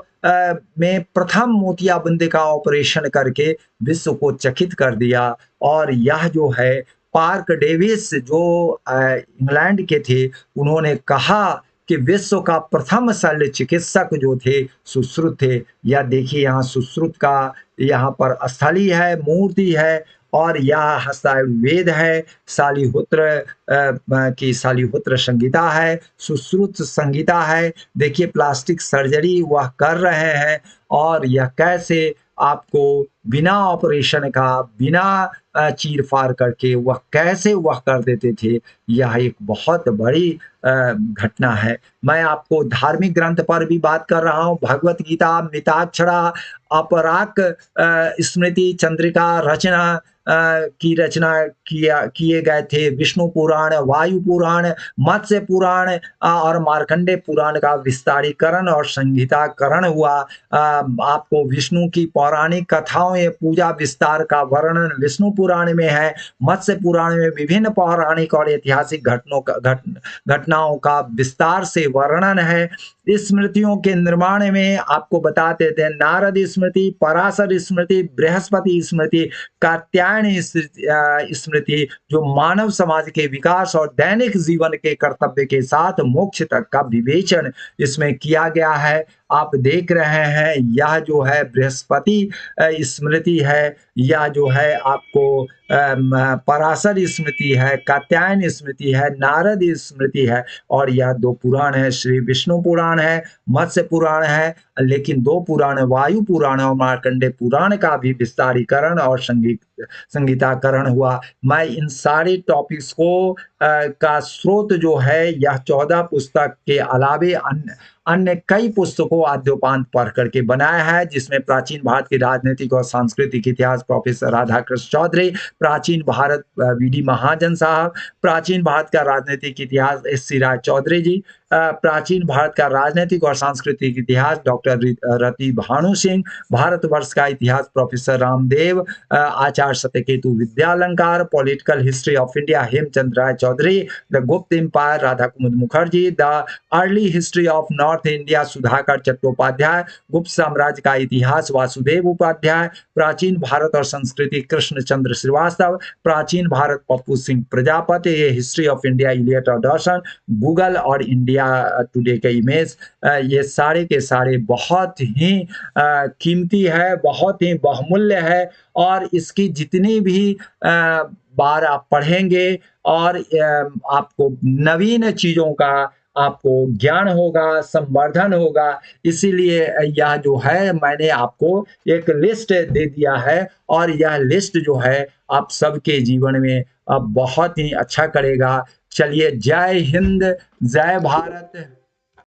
Speaker 1: में प्रथम मोतियाबिंद का ऑपरेशन करके विश्व को चकित कर दिया। और यह जो है पार्क डेविस जो इंग्लैंड के थे, उन्होंने कहा कि विश्व का प्रथम शल्य चिकित्सक जो थे सुश्रुत थे। यह देखिए यहाँ सुश्रुत का यहाँ पर स्थली है, मूर्ति है और यह हस्तायुर्वेद है, शालिहोत्र की शालिहोत्र संहिता है, सुश्रुत संहिता है। देखिए प्लास्टिक सर्जरी वह कर रहे हैं और यह कैसे आपको बिना ऑपरेशन का, बिना चीर फाड़ करके वह कैसे वह कर देते थे, यह एक बहुत बड़ी घटना है। मैं आपको धार्मिक ग्रंथ पर भी बात कर रहा हूँ। भगवत गीता, मिताक्षरा, अपराक स्मृति चंद्रिका रचना की रचना किए गए थे। विष्णु पुराण, वायु पुराण, मत्स्य पुराण और मार्कंडे पुराण का विस्तारीकरण और संहिताकरण हुआ। आपको विष्णु की पौराणिक कथाओं या पूजा विस्तार का वर्णन विष्णु पुराण में है। मत्स्य पुराण में विभिन्न पौराणिक और ऐतिहासिक घटनाओं का विस्तार से वर्णन है। स्मृतियों के निर्माण में आपको बताते थे नारद स्मृति, पराशर स्मृति, बृहस्पति स्मृति, कात्यायन स्मृति जो मानव समाज के विकास और दैनिक जीवन के कर्तव्य के साथ मोक्ष तक का विवेचन इसमें किया गया है। आप देख रहे हैं यह जो है बृहस्पति स्मृति है, यह जो है आपको पराशर स्मृति है, कात्यायन स्मृति है, नारद स्मृति है और यह दो पुराण है, श्री विष्णु पुराण है, मत्स्य पुराण है। लेकिन दो पुराण वायु पुराण और मार्कंडे पुराण का भी विस्तारीकरण और संगीताकरण हुआ। मैं इन सारे टॉपिक्स को का स्रोत जो है यह 14 पुस्तक के अलावे अन्य कई पुस्तकों आद्योपांत पढ़ करके बनाया है, जिसमें प्राचीन भारत के राजनीतिक और सांस्कृतिक इतिहास प्रोफेसर राधाकृष्ण चौधरी, प्राचीन भारत वी.डी. महाजन साहब, प्राचीन भारत का राजनीतिक इतिहास एस.सी. राय चौधरी जी, प्राचीन भारत का राजनीतिक और सांस्कृतिक इतिहास डॉक्टर रति भानु सिंह, भारतवर्ष का इतिहास professor Ramdev, Acharya Satyaketu Vidyalankar, political history of India Hemchand Ray Chaudhuri, the Gupta empire Radha Kumud Mukherjee, the early history of north India Sudhakar Chattopadhyay, Gupta साम्राज्य का इतिहास वासुदेव उपाध्याय, प्राचीन भारत और संस्कृति Krishna Chandra Srivastava, Prachin Bharat Pappu Singh Prajapati, history of India Elliot और डॉसन, गूगल और इंडिया या टुडे के इमेज, ये सारे के सारे बहुत ही कीमती है, बहुत ही बहुमूल्य है और इसकी जितनी भी बार आप पढ़ेंगे और आपको नवीन चीज़ों का आपको ज्ञान होगा, संवर्धन होगा। इसीलिए यह जो है मैंने आपको एक लिस्ट दे दिया है और यह लिस्ट जो है आप सबके जीवन में अब बहुत ही अच्छा करेगा। चलिए, जय हिंद, जय भारत।